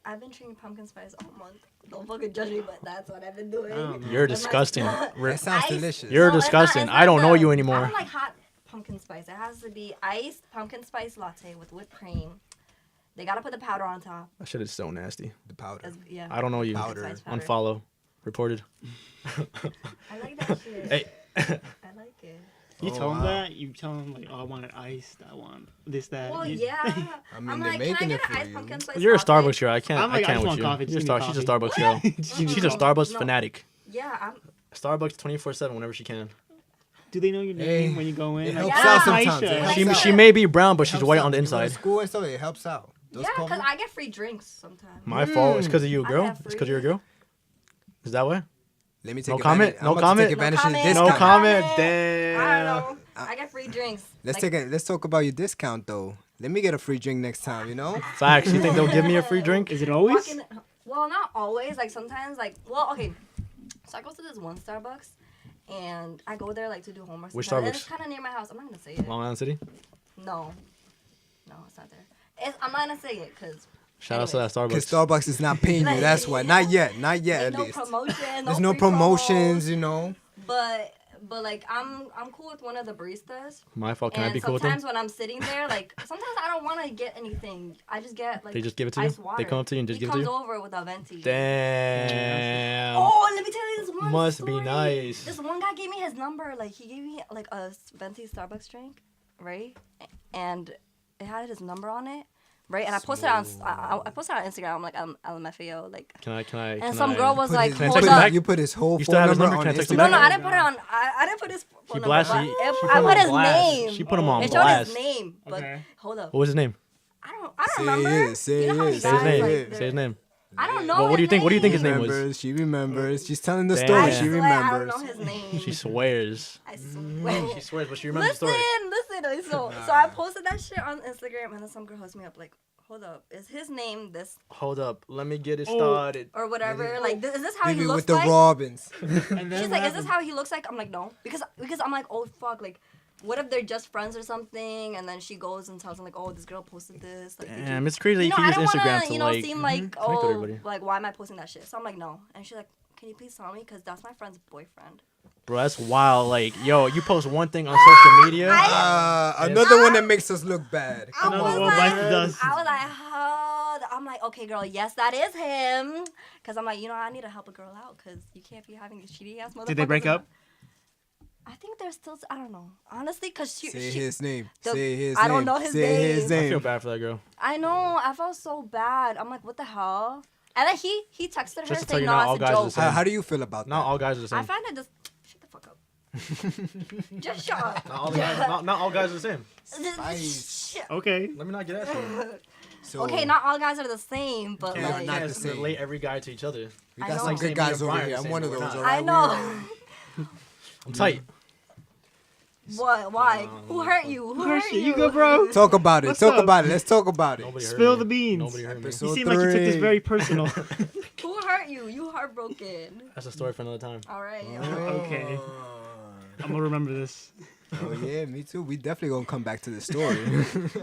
[SPEAKER 4] I've been drinking pumpkin spice all month. Don't fucking judge me, but that's what I've been doing.
[SPEAKER 3] I don't know.
[SPEAKER 1] You're
[SPEAKER 4] With my-
[SPEAKER 1] disgusting.
[SPEAKER 2] That sounds
[SPEAKER 4] Ice.
[SPEAKER 2] delicious.
[SPEAKER 1] You're
[SPEAKER 4] No, it's
[SPEAKER 1] disgusting.
[SPEAKER 4] it's
[SPEAKER 1] I don't know
[SPEAKER 4] the-
[SPEAKER 1] you
[SPEAKER 4] I
[SPEAKER 1] anymore.
[SPEAKER 4] don't like hot pumpkin spice. It has to be iced pumpkin spice latte with whipped cream. They gotta put the powder on top.
[SPEAKER 1] That shit is so nasty.
[SPEAKER 2] the powder.
[SPEAKER 4] Yeah.
[SPEAKER 1] I don't know you.
[SPEAKER 2] Powder.
[SPEAKER 4] Spice powder.
[SPEAKER 1] Unfollow. Reported.
[SPEAKER 4] I like that shit.
[SPEAKER 1] Hey.
[SPEAKER 4] I like it.
[SPEAKER 3] You
[SPEAKER 2] Oh,
[SPEAKER 3] tell them
[SPEAKER 2] wow.
[SPEAKER 3] that. You tell them like, oh, I want it iced. I want this, that.
[SPEAKER 4] Well,
[SPEAKER 3] You-
[SPEAKER 4] yeah.
[SPEAKER 2] I mean,
[SPEAKER 4] I'm
[SPEAKER 2] they're
[SPEAKER 4] like,
[SPEAKER 2] making
[SPEAKER 4] can I
[SPEAKER 2] it
[SPEAKER 4] get
[SPEAKER 2] for
[SPEAKER 4] an iced
[SPEAKER 2] you.
[SPEAKER 4] pumpkin spice
[SPEAKER 1] You're a
[SPEAKER 4] latte?
[SPEAKER 1] Starbucks girl. I can't.
[SPEAKER 3] I'm like,
[SPEAKER 1] I can't
[SPEAKER 3] I just
[SPEAKER 1] with
[SPEAKER 3] want
[SPEAKER 1] you.
[SPEAKER 3] coffee. Just
[SPEAKER 1] You're
[SPEAKER 3] give me
[SPEAKER 1] she's a
[SPEAKER 3] coffee.
[SPEAKER 1] Starbucks girl. She's a Starbucks
[SPEAKER 4] No.
[SPEAKER 1] fanatic.
[SPEAKER 4] Yeah, I'm.
[SPEAKER 1] Starbucks 24/7 whenever she can.
[SPEAKER 3] Do they know your name when you go in?
[SPEAKER 2] It
[SPEAKER 3] Like,
[SPEAKER 2] helps
[SPEAKER 4] Yeah.
[SPEAKER 2] out sometimes.
[SPEAKER 3] Aisha.
[SPEAKER 2] It helps
[SPEAKER 1] She
[SPEAKER 2] out.
[SPEAKER 1] she may be brown, but
[SPEAKER 2] It
[SPEAKER 1] she's
[SPEAKER 2] helps
[SPEAKER 1] white
[SPEAKER 2] out.
[SPEAKER 1] on the
[SPEAKER 2] You go to
[SPEAKER 1] inside.
[SPEAKER 2] School and stuff, it helps out. Those
[SPEAKER 4] Yeah, because
[SPEAKER 2] coffee-
[SPEAKER 4] I get free drinks sometimes.
[SPEAKER 1] My fault. It's because of you,
[SPEAKER 4] I
[SPEAKER 1] girl.
[SPEAKER 4] have
[SPEAKER 1] It's because you're a girl. Is that why?
[SPEAKER 2] Let me take
[SPEAKER 1] No
[SPEAKER 2] advantage.
[SPEAKER 1] comment?
[SPEAKER 2] I'm
[SPEAKER 1] No
[SPEAKER 2] about to
[SPEAKER 1] comment?
[SPEAKER 2] take advantage of the
[SPEAKER 4] comment.
[SPEAKER 1] No
[SPEAKER 2] discount.
[SPEAKER 1] comment.
[SPEAKER 4] I
[SPEAKER 1] Damn.
[SPEAKER 4] don't know. I get free drinks.
[SPEAKER 2] Let's
[SPEAKER 4] Like,
[SPEAKER 2] let's talk about your discount though. Let me get a free drink next time, you know?
[SPEAKER 1] Facts. You think they'll give me a free drink?
[SPEAKER 3] Is it always?
[SPEAKER 4] Walking, well, not always. Like sometimes, like okay. So I go to this one Starbucks, and I go there like to do homework.
[SPEAKER 1] Which
[SPEAKER 4] sometimes, and
[SPEAKER 1] Starbucks?
[SPEAKER 4] it's kind of near my house. I'm not gonna say it.
[SPEAKER 1] Long Island City.
[SPEAKER 4] No, it's not there. I'm not gonna say it because.
[SPEAKER 1] Shout out to that
[SPEAKER 2] Because
[SPEAKER 1] Starbucks.
[SPEAKER 2] Starbucks is not paying you. That's why. Not yet. Not yet,
[SPEAKER 4] Ain't
[SPEAKER 2] at
[SPEAKER 4] no
[SPEAKER 2] least.
[SPEAKER 4] promotion.
[SPEAKER 2] There's no
[SPEAKER 4] free
[SPEAKER 2] promotions,
[SPEAKER 4] promos.
[SPEAKER 2] you know?
[SPEAKER 4] But like I'm cool with one of the baristas.
[SPEAKER 1] My fault. Can I
[SPEAKER 4] And
[SPEAKER 1] be cool with them?
[SPEAKER 4] sometimes when I'm sitting there, like sometimes I don't want to get anything. I just get like
[SPEAKER 1] They just give it to you?
[SPEAKER 4] ice water.
[SPEAKER 1] They come up to you and just
[SPEAKER 4] he
[SPEAKER 1] give it to
[SPEAKER 4] comes
[SPEAKER 1] you?
[SPEAKER 4] over with a venti.
[SPEAKER 1] Damn.
[SPEAKER 4] Oh, let me tell you this one
[SPEAKER 1] Must be
[SPEAKER 4] story.
[SPEAKER 1] nice.
[SPEAKER 4] This one guy gave me his number. Like he gave me like a venti Starbucks drink, right? And it had his number on it, right? And I posted it on I posted it on Instagram. I'm like LMFAO, like.
[SPEAKER 1] Can I?
[SPEAKER 4] And some girl was
[SPEAKER 2] Put
[SPEAKER 4] like,
[SPEAKER 2] his-
[SPEAKER 1] Can I
[SPEAKER 4] hold
[SPEAKER 1] text him
[SPEAKER 4] up.
[SPEAKER 1] back?
[SPEAKER 2] You put his whole
[SPEAKER 1] You still
[SPEAKER 2] phone
[SPEAKER 1] have his
[SPEAKER 2] number
[SPEAKER 1] number?
[SPEAKER 2] on
[SPEAKER 1] Can I text him
[SPEAKER 2] Instagram.
[SPEAKER 1] back?
[SPEAKER 4] No, I didn't put it on. I didn't put his phone
[SPEAKER 1] She
[SPEAKER 4] number.
[SPEAKER 1] blasted.
[SPEAKER 4] but
[SPEAKER 1] She
[SPEAKER 4] I
[SPEAKER 1] put
[SPEAKER 4] put
[SPEAKER 1] him on
[SPEAKER 4] his
[SPEAKER 1] blast.
[SPEAKER 4] name.
[SPEAKER 1] She put him on
[SPEAKER 4] It showed
[SPEAKER 1] blast.
[SPEAKER 4] his name, but
[SPEAKER 3] Okay.
[SPEAKER 4] hold up.
[SPEAKER 1] What was his name?
[SPEAKER 4] I don't
[SPEAKER 2] Say
[SPEAKER 4] remember.
[SPEAKER 2] it, say
[SPEAKER 4] you know how many
[SPEAKER 2] it,
[SPEAKER 1] Say his
[SPEAKER 4] guys,
[SPEAKER 1] name.
[SPEAKER 4] like,
[SPEAKER 2] it.
[SPEAKER 1] Say his name.
[SPEAKER 4] I don't know.
[SPEAKER 1] Well, what do you
[SPEAKER 4] his
[SPEAKER 1] think- what do you think his
[SPEAKER 4] name
[SPEAKER 1] name was?
[SPEAKER 2] Remembers, she remembers. She's telling the
[SPEAKER 1] Damn.
[SPEAKER 2] story.
[SPEAKER 1] I
[SPEAKER 2] She
[SPEAKER 4] swear I don't
[SPEAKER 2] remembers.
[SPEAKER 4] know his name.
[SPEAKER 1] She swears.
[SPEAKER 4] I swear.
[SPEAKER 1] She swears, but she remembers the
[SPEAKER 4] Listen,
[SPEAKER 1] story.
[SPEAKER 4] listen. So I posted that shit on Instagram, and then some girl hooks me up like, hold up, is his name this
[SPEAKER 1] Hold up. Let me get it
[SPEAKER 3] Oh.
[SPEAKER 1] started.
[SPEAKER 4] or whatever? Like, is this how he
[SPEAKER 2] Maybe
[SPEAKER 4] looks
[SPEAKER 2] with the
[SPEAKER 4] like?
[SPEAKER 2] Robins.
[SPEAKER 3] And then
[SPEAKER 4] She's
[SPEAKER 3] what
[SPEAKER 4] like, is this
[SPEAKER 3] happened?
[SPEAKER 4] how he looks like? I'm like, no, because I'm like, oh fuck, like, what if they're just friends or something? And then she goes and tells him like, oh, this girl posted this. Like, did you-
[SPEAKER 1] Damn, it's crazy.
[SPEAKER 4] you
[SPEAKER 1] You
[SPEAKER 4] know,
[SPEAKER 1] can
[SPEAKER 4] I
[SPEAKER 1] use
[SPEAKER 4] don't
[SPEAKER 1] Instagram
[SPEAKER 4] wanna,
[SPEAKER 1] to
[SPEAKER 4] you know,
[SPEAKER 1] like
[SPEAKER 4] seem like,
[SPEAKER 1] connect with
[SPEAKER 4] oh,
[SPEAKER 1] everybody.
[SPEAKER 4] like, why am I posting that shit? So I'm like, no. And she's like, can you please tell me? Because that's my friend's boyfriend.
[SPEAKER 1] Bro, that's wild. Like, yo, you post one thing on social media.
[SPEAKER 2] Another one that makes us look bad.
[SPEAKER 4] I
[SPEAKER 3] Another
[SPEAKER 4] was
[SPEAKER 3] one
[SPEAKER 4] like,
[SPEAKER 3] bites the dust.
[SPEAKER 4] I was like, oh. I'm like, okay, girl, yes, that is him. Because I'm like, you know, I need to help a girl out because you can't be having these cheating ass motherfuckers.
[SPEAKER 3] Did they break up?
[SPEAKER 4] I think they're still, I don't know. Honestly, because
[SPEAKER 2] Say his name.
[SPEAKER 4] the-
[SPEAKER 2] Say his
[SPEAKER 4] I
[SPEAKER 2] name.
[SPEAKER 4] don't know his
[SPEAKER 2] Say his
[SPEAKER 4] name.
[SPEAKER 1] I feel
[SPEAKER 2] name.
[SPEAKER 1] bad for that girl.
[SPEAKER 4] I know, I felt so bad. I'm like, what the hell? And then he texted her
[SPEAKER 1] Just to tell
[SPEAKER 4] saying,
[SPEAKER 1] you,
[SPEAKER 4] no,
[SPEAKER 1] not all
[SPEAKER 4] it's a
[SPEAKER 1] guys are the
[SPEAKER 4] joke.
[SPEAKER 1] same.
[SPEAKER 2] How do you feel about
[SPEAKER 1] Not
[SPEAKER 2] that?
[SPEAKER 1] all guys are the
[SPEAKER 4] I
[SPEAKER 1] same.
[SPEAKER 4] find it just, shut the fuck up. Just shut up.
[SPEAKER 1] Not all, guys, not all guys are the same.
[SPEAKER 4] Shit.
[SPEAKER 3] Okay.
[SPEAKER 1] Let me not get that shit.
[SPEAKER 2] So,
[SPEAKER 4] Okay, not all guys are the same, but
[SPEAKER 2] Yeah,
[SPEAKER 4] like,
[SPEAKER 2] not
[SPEAKER 1] Can't
[SPEAKER 2] the same.
[SPEAKER 1] relate every guy to each other.
[SPEAKER 2] we
[SPEAKER 4] I
[SPEAKER 2] got
[SPEAKER 4] know.
[SPEAKER 2] some
[SPEAKER 4] Like
[SPEAKER 2] good
[SPEAKER 1] saying me
[SPEAKER 2] guys
[SPEAKER 1] and
[SPEAKER 2] over
[SPEAKER 1] Brian
[SPEAKER 2] here.
[SPEAKER 1] are
[SPEAKER 2] I'm
[SPEAKER 1] the
[SPEAKER 2] one of
[SPEAKER 1] same,
[SPEAKER 2] those.
[SPEAKER 1] we're
[SPEAKER 2] All
[SPEAKER 1] not.
[SPEAKER 2] right?
[SPEAKER 4] I know.
[SPEAKER 1] I'm tight.
[SPEAKER 4] What? Why? Who hurt you? Who hurt
[SPEAKER 3] Shit,
[SPEAKER 4] you?
[SPEAKER 3] you good, bro?
[SPEAKER 2] Talk about it.
[SPEAKER 3] What's
[SPEAKER 2] Talk
[SPEAKER 3] up?
[SPEAKER 2] about it. Let's talk about it.
[SPEAKER 1] Nobody hurt
[SPEAKER 3] Spill
[SPEAKER 1] me.
[SPEAKER 3] the beans.
[SPEAKER 1] Nobody hurt me.
[SPEAKER 3] You
[SPEAKER 2] Episode
[SPEAKER 3] seem like you took this
[SPEAKER 2] 3.
[SPEAKER 3] very personal.
[SPEAKER 4] Who hurt you? You heartbroken.
[SPEAKER 1] That's a story for another time.
[SPEAKER 4] All right.
[SPEAKER 3] Okay. I'm gonna remember this.
[SPEAKER 2] Oh yeah, me too. We definitely gonna come back to the story.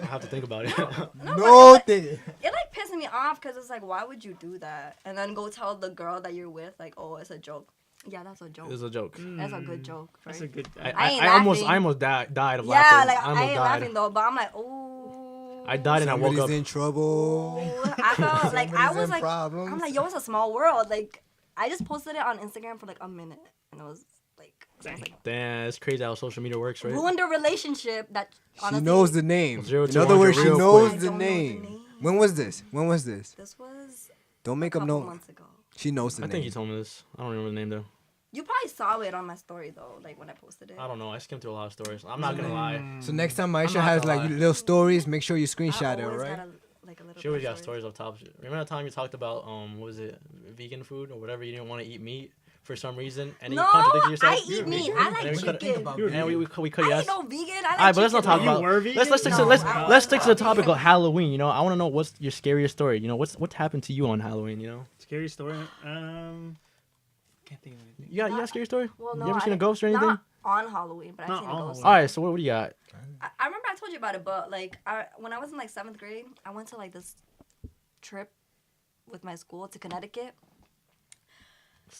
[SPEAKER 1] I have to think about it.
[SPEAKER 2] No thing.
[SPEAKER 4] It like pissed me off because it's like, why would you do that? And then go tell the girl that you're with, like, oh, it's a joke. Yeah, that's a joke.
[SPEAKER 1] It was a joke.
[SPEAKER 4] That's a good joke. Right?
[SPEAKER 3] That's a good.
[SPEAKER 4] I ain't
[SPEAKER 1] I
[SPEAKER 4] laughing.
[SPEAKER 1] almost died of
[SPEAKER 4] Yeah,
[SPEAKER 1] laughter.
[SPEAKER 4] like
[SPEAKER 1] I
[SPEAKER 4] I
[SPEAKER 1] almost
[SPEAKER 4] ain't
[SPEAKER 1] died.
[SPEAKER 4] laughing though, but I'm like, oh.
[SPEAKER 1] I died and I woke
[SPEAKER 2] Somebody's
[SPEAKER 1] up.
[SPEAKER 2] in trouble.
[SPEAKER 4] I felt like I
[SPEAKER 2] Somebody's
[SPEAKER 4] was
[SPEAKER 2] in
[SPEAKER 4] like,
[SPEAKER 2] problems.
[SPEAKER 4] I'm like, yo, it's a small world. Like, I just posted it on Instagram for like a minute, and it was like, I was like
[SPEAKER 1] Damn, it's crazy how social media works, right?
[SPEAKER 4] ruined a relationship that
[SPEAKER 2] She
[SPEAKER 4] honestly,
[SPEAKER 2] knows the name.
[SPEAKER 1] Zero
[SPEAKER 2] In
[SPEAKER 1] to
[SPEAKER 2] other
[SPEAKER 1] 100
[SPEAKER 2] words, she
[SPEAKER 1] real
[SPEAKER 2] knows
[SPEAKER 1] quick.
[SPEAKER 2] the
[SPEAKER 4] I don't know the
[SPEAKER 2] name.
[SPEAKER 4] name.
[SPEAKER 2] When was this? When was this?
[SPEAKER 4] This was
[SPEAKER 2] Don't
[SPEAKER 4] a
[SPEAKER 2] make up
[SPEAKER 4] couple
[SPEAKER 2] no.
[SPEAKER 4] months ago.
[SPEAKER 2] She knows the
[SPEAKER 1] I
[SPEAKER 2] name.
[SPEAKER 1] think you told me this. I don't remember the name though.
[SPEAKER 4] You probably saw it on my story though, like when I posted it.
[SPEAKER 1] I don't know. I skimmed through a lot of stories. I'm not gonna lie.
[SPEAKER 2] So next time
[SPEAKER 1] I'm
[SPEAKER 2] Maisha
[SPEAKER 1] not
[SPEAKER 2] has
[SPEAKER 1] gonna
[SPEAKER 2] like
[SPEAKER 1] lie.
[SPEAKER 2] little stories, make sure you
[SPEAKER 4] I
[SPEAKER 2] screenshot it,
[SPEAKER 4] always
[SPEAKER 2] alright?
[SPEAKER 4] got like a little
[SPEAKER 1] She always
[SPEAKER 4] bit
[SPEAKER 1] got
[SPEAKER 4] of
[SPEAKER 1] stories up top. Remember that time you talked about what was it, vegan food or whatever? You didn't want to eat meat for some reason, and then
[SPEAKER 4] No,
[SPEAKER 1] you contradicted yourself.
[SPEAKER 4] I eat meat. I like
[SPEAKER 1] And we cut-
[SPEAKER 4] chicken.
[SPEAKER 1] And we cut
[SPEAKER 4] I
[SPEAKER 1] you
[SPEAKER 4] ain't
[SPEAKER 1] ass.
[SPEAKER 4] no vegan. I like
[SPEAKER 1] Alright, but let's not
[SPEAKER 4] chicken.
[SPEAKER 1] talk
[SPEAKER 3] You
[SPEAKER 1] about.
[SPEAKER 3] were vegan?
[SPEAKER 1] Let's stick to
[SPEAKER 4] No,
[SPEAKER 1] let's
[SPEAKER 4] I
[SPEAKER 1] let's stick to the
[SPEAKER 4] wasn't.
[SPEAKER 1] topic of Halloween. You know, I want to know what's your scariest story. You know, what's happened to you on Halloween. You know,
[SPEAKER 3] Scary story. Can't think of anything.
[SPEAKER 1] you got a scary story?
[SPEAKER 4] Well, no,
[SPEAKER 1] You ever
[SPEAKER 4] I
[SPEAKER 1] seen a
[SPEAKER 4] didn't-
[SPEAKER 1] ghost or anything?
[SPEAKER 4] Not on Halloween, but I've
[SPEAKER 3] Not
[SPEAKER 4] seen a
[SPEAKER 3] on
[SPEAKER 4] ghost.
[SPEAKER 3] Halloween.
[SPEAKER 1] All right, so what do you got?
[SPEAKER 4] I remember I told you about it, but like when I was in like 7th grade, I went to like this trip with my school to Connecticut.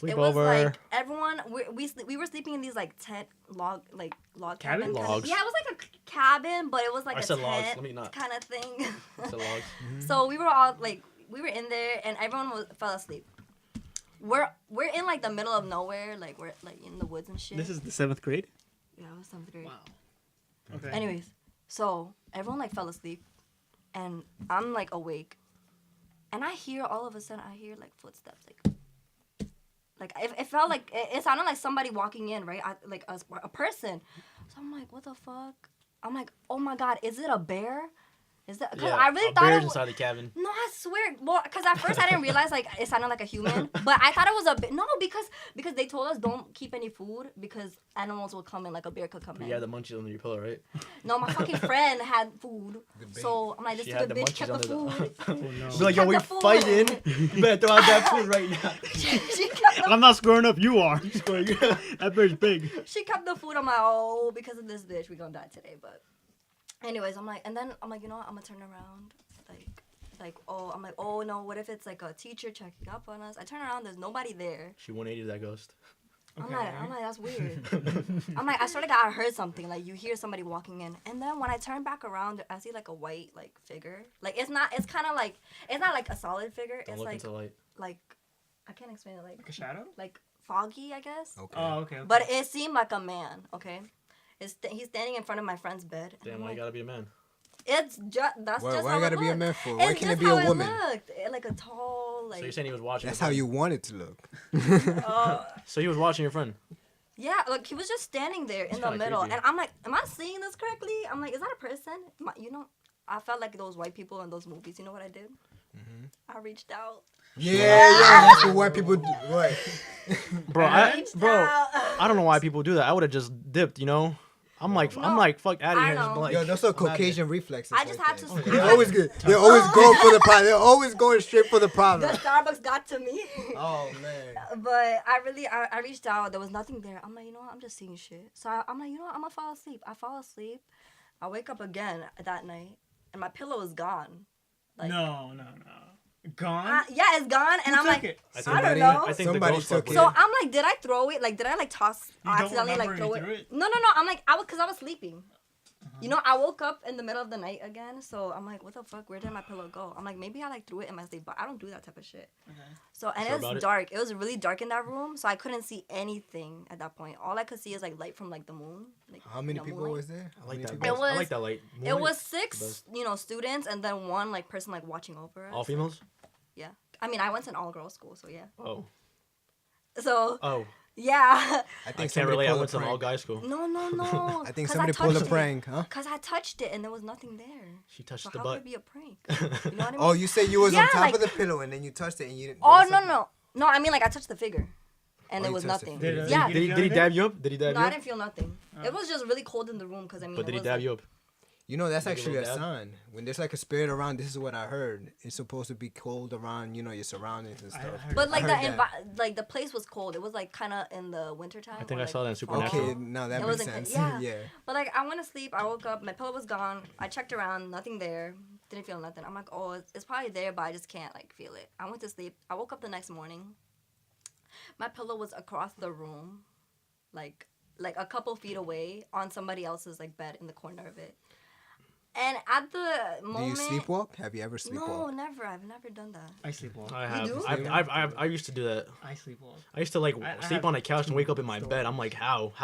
[SPEAKER 4] It was
[SPEAKER 1] Sleepover.
[SPEAKER 4] like everyone we were sleeping in these like tent log
[SPEAKER 3] Cabin?
[SPEAKER 4] cabin kind of-
[SPEAKER 1] Logs.
[SPEAKER 4] yeah, it was like a cabin, but it was like
[SPEAKER 1] I
[SPEAKER 4] a
[SPEAKER 1] said logs,
[SPEAKER 4] tent
[SPEAKER 1] let me not.
[SPEAKER 4] kind of thing.
[SPEAKER 1] It's a log.
[SPEAKER 4] So we were all like we were in there and everyone fell asleep. We're in like the middle of nowhere, like we're like in the woods and shit.
[SPEAKER 3] This is the 7th grade.
[SPEAKER 4] Yeah, it was 7th grade.
[SPEAKER 3] Okay.
[SPEAKER 4] Anyways, so everyone like fell asleep, and I'm like awake, and I hear all of a sudden like footsteps, like it felt like it sounded like somebody walking in, right? Like a person. So I'm like, what the fuck? I'm like, oh my god, is it a bear? Is that? Cause
[SPEAKER 1] Yeah,
[SPEAKER 4] I really
[SPEAKER 1] a
[SPEAKER 4] thought
[SPEAKER 1] bear's
[SPEAKER 4] it was.
[SPEAKER 1] inside the cabin.
[SPEAKER 4] No, I swear. Well, because at first I didn't realize like it sounded like a human, but I thought it was a bit. No, because they told us don't keep any food because animals will come in, like a bear could come in.
[SPEAKER 1] You had the munchies under your pillow, right?
[SPEAKER 4] No, my fucking friend had food,
[SPEAKER 2] The
[SPEAKER 4] so I'm like, this
[SPEAKER 1] She
[SPEAKER 4] stupid
[SPEAKER 1] had the
[SPEAKER 4] bitch
[SPEAKER 1] munchies
[SPEAKER 4] kept the
[SPEAKER 1] under
[SPEAKER 4] food.
[SPEAKER 3] Oh, no.
[SPEAKER 1] Be like, yo,
[SPEAKER 4] kept
[SPEAKER 1] we're
[SPEAKER 4] the food.
[SPEAKER 1] fighting. You better throw out that food right now.
[SPEAKER 4] she kept the
[SPEAKER 3] I'm not squaring up. You are. That bird's big.
[SPEAKER 4] she kept the food. I'm like, oh, because of this bitch, we gonna die today. But anyways, I'm like, and then I'm like, you know what? I'm gonna turn around, I'm like, oh no, what if it's like a teacher checking up on us? I turn around, there's nobody there.
[SPEAKER 1] She 180 that ghost.
[SPEAKER 4] I'm like, that's weird. I'm like, I swear to God, I heard something. Like, you hear somebody walking in, and then when I turn back around, I see like a white like figure. Like, it's not like a solid figure.
[SPEAKER 1] Don't
[SPEAKER 4] It's
[SPEAKER 1] look
[SPEAKER 4] like
[SPEAKER 1] into light.
[SPEAKER 4] like I can't explain it.
[SPEAKER 3] Like a shadow?
[SPEAKER 4] Like foggy, I guess.
[SPEAKER 2] Okay.
[SPEAKER 3] Oh, okay.
[SPEAKER 4] But it seemed like a man. Okay, he's standing in front of my friend's bed. And
[SPEAKER 1] Damn,
[SPEAKER 4] I'm
[SPEAKER 1] why you
[SPEAKER 4] like,
[SPEAKER 1] gotta be a man?
[SPEAKER 4] it's just that's
[SPEAKER 2] Why-
[SPEAKER 4] just
[SPEAKER 2] why
[SPEAKER 4] how
[SPEAKER 2] you gotta
[SPEAKER 4] it
[SPEAKER 2] be a
[SPEAKER 4] looked.
[SPEAKER 2] man for? Why
[SPEAKER 4] It's
[SPEAKER 2] can't it
[SPEAKER 4] just
[SPEAKER 2] be a
[SPEAKER 4] how
[SPEAKER 2] woman?
[SPEAKER 4] Looked. Like a tall, like.
[SPEAKER 1] So you're saying he was watching?
[SPEAKER 2] That's
[SPEAKER 1] your
[SPEAKER 2] how
[SPEAKER 1] friend.
[SPEAKER 2] you want it to look.
[SPEAKER 1] So he was watching your friend.
[SPEAKER 4] Yeah, like he was just standing there in
[SPEAKER 1] It's
[SPEAKER 4] the
[SPEAKER 1] kinda
[SPEAKER 4] middle,
[SPEAKER 1] creepy.
[SPEAKER 4] and I'm like, am I seeing this correctly? I'm like, is that a person? I felt like those white people in those movies. You know what I did? I reached out.
[SPEAKER 2] Yeah, that's what white people do. Right.
[SPEAKER 1] Bro,
[SPEAKER 4] Reached out.
[SPEAKER 1] I don't know why people do that. I would have just dipped, you know. I'm like, fuck out of
[SPEAKER 4] I
[SPEAKER 1] here.
[SPEAKER 4] know.
[SPEAKER 1] Just like,
[SPEAKER 2] Yo, those are
[SPEAKER 1] I'm outta
[SPEAKER 2] Caucasian reflexes.
[SPEAKER 4] I just
[SPEAKER 2] right
[SPEAKER 4] had
[SPEAKER 2] there.
[SPEAKER 4] to-
[SPEAKER 2] They're always good. They're always going for the problem. They're always going straight for the
[SPEAKER 4] The
[SPEAKER 2] problem.
[SPEAKER 4] Starbucks got to me.
[SPEAKER 2] Oh man.
[SPEAKER 4] But I reached out. There was nothing there. I'm like, you know what? I'm just seeing shit. So I'm like, you know what? I'm gonna fall asleep. I fall asleep. I wake up again that night, and my pillow is gone. Like,
[SPEAKER 3] No. Gone?
[SPEAKER 4] yeah, it's gone. And
[SPEAKER 3] Who
[SPEAKER 4] I'm
[SPEAKER 3] took
[SPEAKER 4] like,
[SPEAKER 3] it?
[SPEAKER 4] I don't know.
[SPEAKER 1] I think
[SPEAKER 2] Somebody
[SPEAKER 1] the ghost
[SPEAKER 2] took
[SPEAKER 1] fucked
[SPEAKER 2] it.
[SPEAKER 1] with
[SPEAKER 4] So
[SPEAKER 1] it.
[SPEAKER 4] I'm like, did I throw it? Like, did I like toss
[SPEAKER 3] You don't
[SPEAKER 4] accidentally like
[SPEAKER 3] remember
[SPEAKER 4] throw
[SPEAKER 3] you
[SPEAKER 4] it?
[SPEAKER 3] threw it?
[SPEAKER 4] No. I'm like, because I was sleeping. You know, I woke up in the middle of the night again, so I'm like, what the fuck? Where did my pillow go? I'm like, maybe I like threw it in my sleep, but I don't do that type of shit.
[SPEAKER 3] Okay.
[SPEAKER 4] So and
[SPEAKER 1] Sure
[SPEAKER 4] it
[SPEAKER 1] about
[SPEAKER 4] was
[SPEAKER 1] it?
[SPEAKER 4] dark. It was really dark in that room, so I couldn't see anything at that point. All I could see is like light from like the moon. Like,
[SPEAKER 2] How many
[SPEAKER 4] you know,
[SPEAKER 2] people
[SPEAKER 4] moonlight.
[SPEAKER 2] was there?
[SPEAKER 1] I like that.
[SPEAKER 2] How many
[SPEAKER 4] It
[SPEAKER 1] Best. I
[SPEAKER 4] was-
[SPEAKER 1] like that light.
[SPEAKER 4] It
[SPEAKER 1] Moonlight,
[SPEAKER 4] was
[SPEAKER 1] the
[SPEAKER 4] 6,
[SPEAKER 1] best.
[SPEAKER 4] students, and then one like person like watching over us.
[SPEAKER 1] All females.
[SPEAKER 4] Yeah. I mean, I went to an all-girls school, so yeah.
[SPEAKER 1] Oh.
[SPEAKER 4] So
[SPEAKER 1] Oh.
[SPEAKER 4] yeah.
[SPEAKER 2] I
[SPEAKER 1] I
[SPEAKER 2] think
[SPEAKER 1] can't relate. I
[SPEAKER 2] pulled a
[SPEAKER 1] went to an
[SPEAKER 2] prank.
[SPEAKER 1] all guys school.
[SPEAKER 4] No.
[SPEAKER 2] I think
[SPEAKER 4] 'Cause
[SPEAKER 2] somebody pulled a
[SPEAKER 4] touched it.
[SPEAKER 2] prank, huh?
[SPEAKER 4] Cause I touched it and there was nothing there.
[SPEAKER 1] She touched
[SPEAKER 4] So
[SPEAKER 1] the
[SPEAKER 4] how
[SPEAKER 1] butt.
[SPEAKER 4] could it be a prank? You know what I mean?
[SPEAKER 2] Oh, you say you was on
[SPEAKER 4] Yeah,
[SPEAKER 2] top
[SPEAKER 4] like-
[SPEAKER 2] of the pillow and then you touched it and you didn't.
[SPEAKER 4] Oh
[SPEAKER 2] there was something-
[SPEAKER 4] no. I mean like I touched the figure, and
[SPEAKER 2] Oh,
[SPEAKER 4] there
[SPEAKER 2] you
[SPEAKER 4] was
[SPEAKER 2] touched the
[SPEAKER 4] nothing.
[SPEAKER 2] figure.
[SPEAKER 4] Yeah.
[SPEAKER 1] Did he dab you up? Did he dab
[SPEAKER 4] No,
[SPEAKER 1] you
[SPEAKER 4] I
[SPEAKER 1] up?
[SPEAKER 4] didn't feel nothing. It was just really cold in the room because I mean.
[SPEAKER 1] But did he
[SPEAKER 4] it was
[SPEAKER 1] dab
[SPEAKER 4] like,
[SPEAKER 1] you up?
[SPEAKER 2] You know, that's
[SPEAKER 1] Like a
[SPEAKER 2] actually a
[SPEAKER 1] little dab?
[SPEAKER 2] sign. When there's like a spirit around, this is what I heard. It's supposed to be cold around, your surroundings and
[SPEAKER 3] I
[SPEAKER 2] stuff.
[SPEAKER 3] heard
[SPEAKER 4] But like
[SPEAKER 2] I
[SPEAKER 4] the
[SPEAKER 2] heard that.
[SPEAKER 4] like the place was cold. It was like kind of in the wintertime.
[SPEAKER 1] I think
[SPEAKER 4] or,
[SPEAKER 1] I saw that in
[SPEAKER 4] like,
[SPEAKER 1] Supernatural.
[SPEAKER 4] fall.
[SPEAKER 2] Okay, now that
[SPEAKER 4] It
[SPEAKER 2] makes
[SPEAKER 4] wasn't-
[SPEAKER 2] sense.
[SPEAKER 4] yeah.
[SPEAKER 2] Yeah.
[SPEAKER 4] But like I went to sleep. I woke up. My pillow was gone. I checked around. Nothing there. Didn't feel nothing. I'm like, oh, it's probably there, but I just can't like feel it. I went to sleep. I woke up the next morning. My pillow was across the room, like a couple feet away on somebody else's like bed in the corner of it. And at the
[SPEAKER 2] Do
[SPEAKER 4] moment,
[SPEAKER 2] you sleepwalk? Have you ever
[SPEAKER 4] no,
[SPEAKER 2] sleepwalk?
[SPEAKER 4] never. I've never done that.
[SPEAKER 3] I sleepwalk.
[SPEAKER 1] I have.
[SPEAKER 4] do?
[SPEAKER 1] I used to do that.
[SPEAKER 3] I sleepwalk.
[SPEAKER 1] I used to like
[SPEAKER 3] I
[SPEAKER 1] sleep
[SPEAKER 3] have
[SPEAKER 1] on a couch and wake up in my
[SPEAKER 3] stories.
[SPEAKER 1] bed. I'm like, how?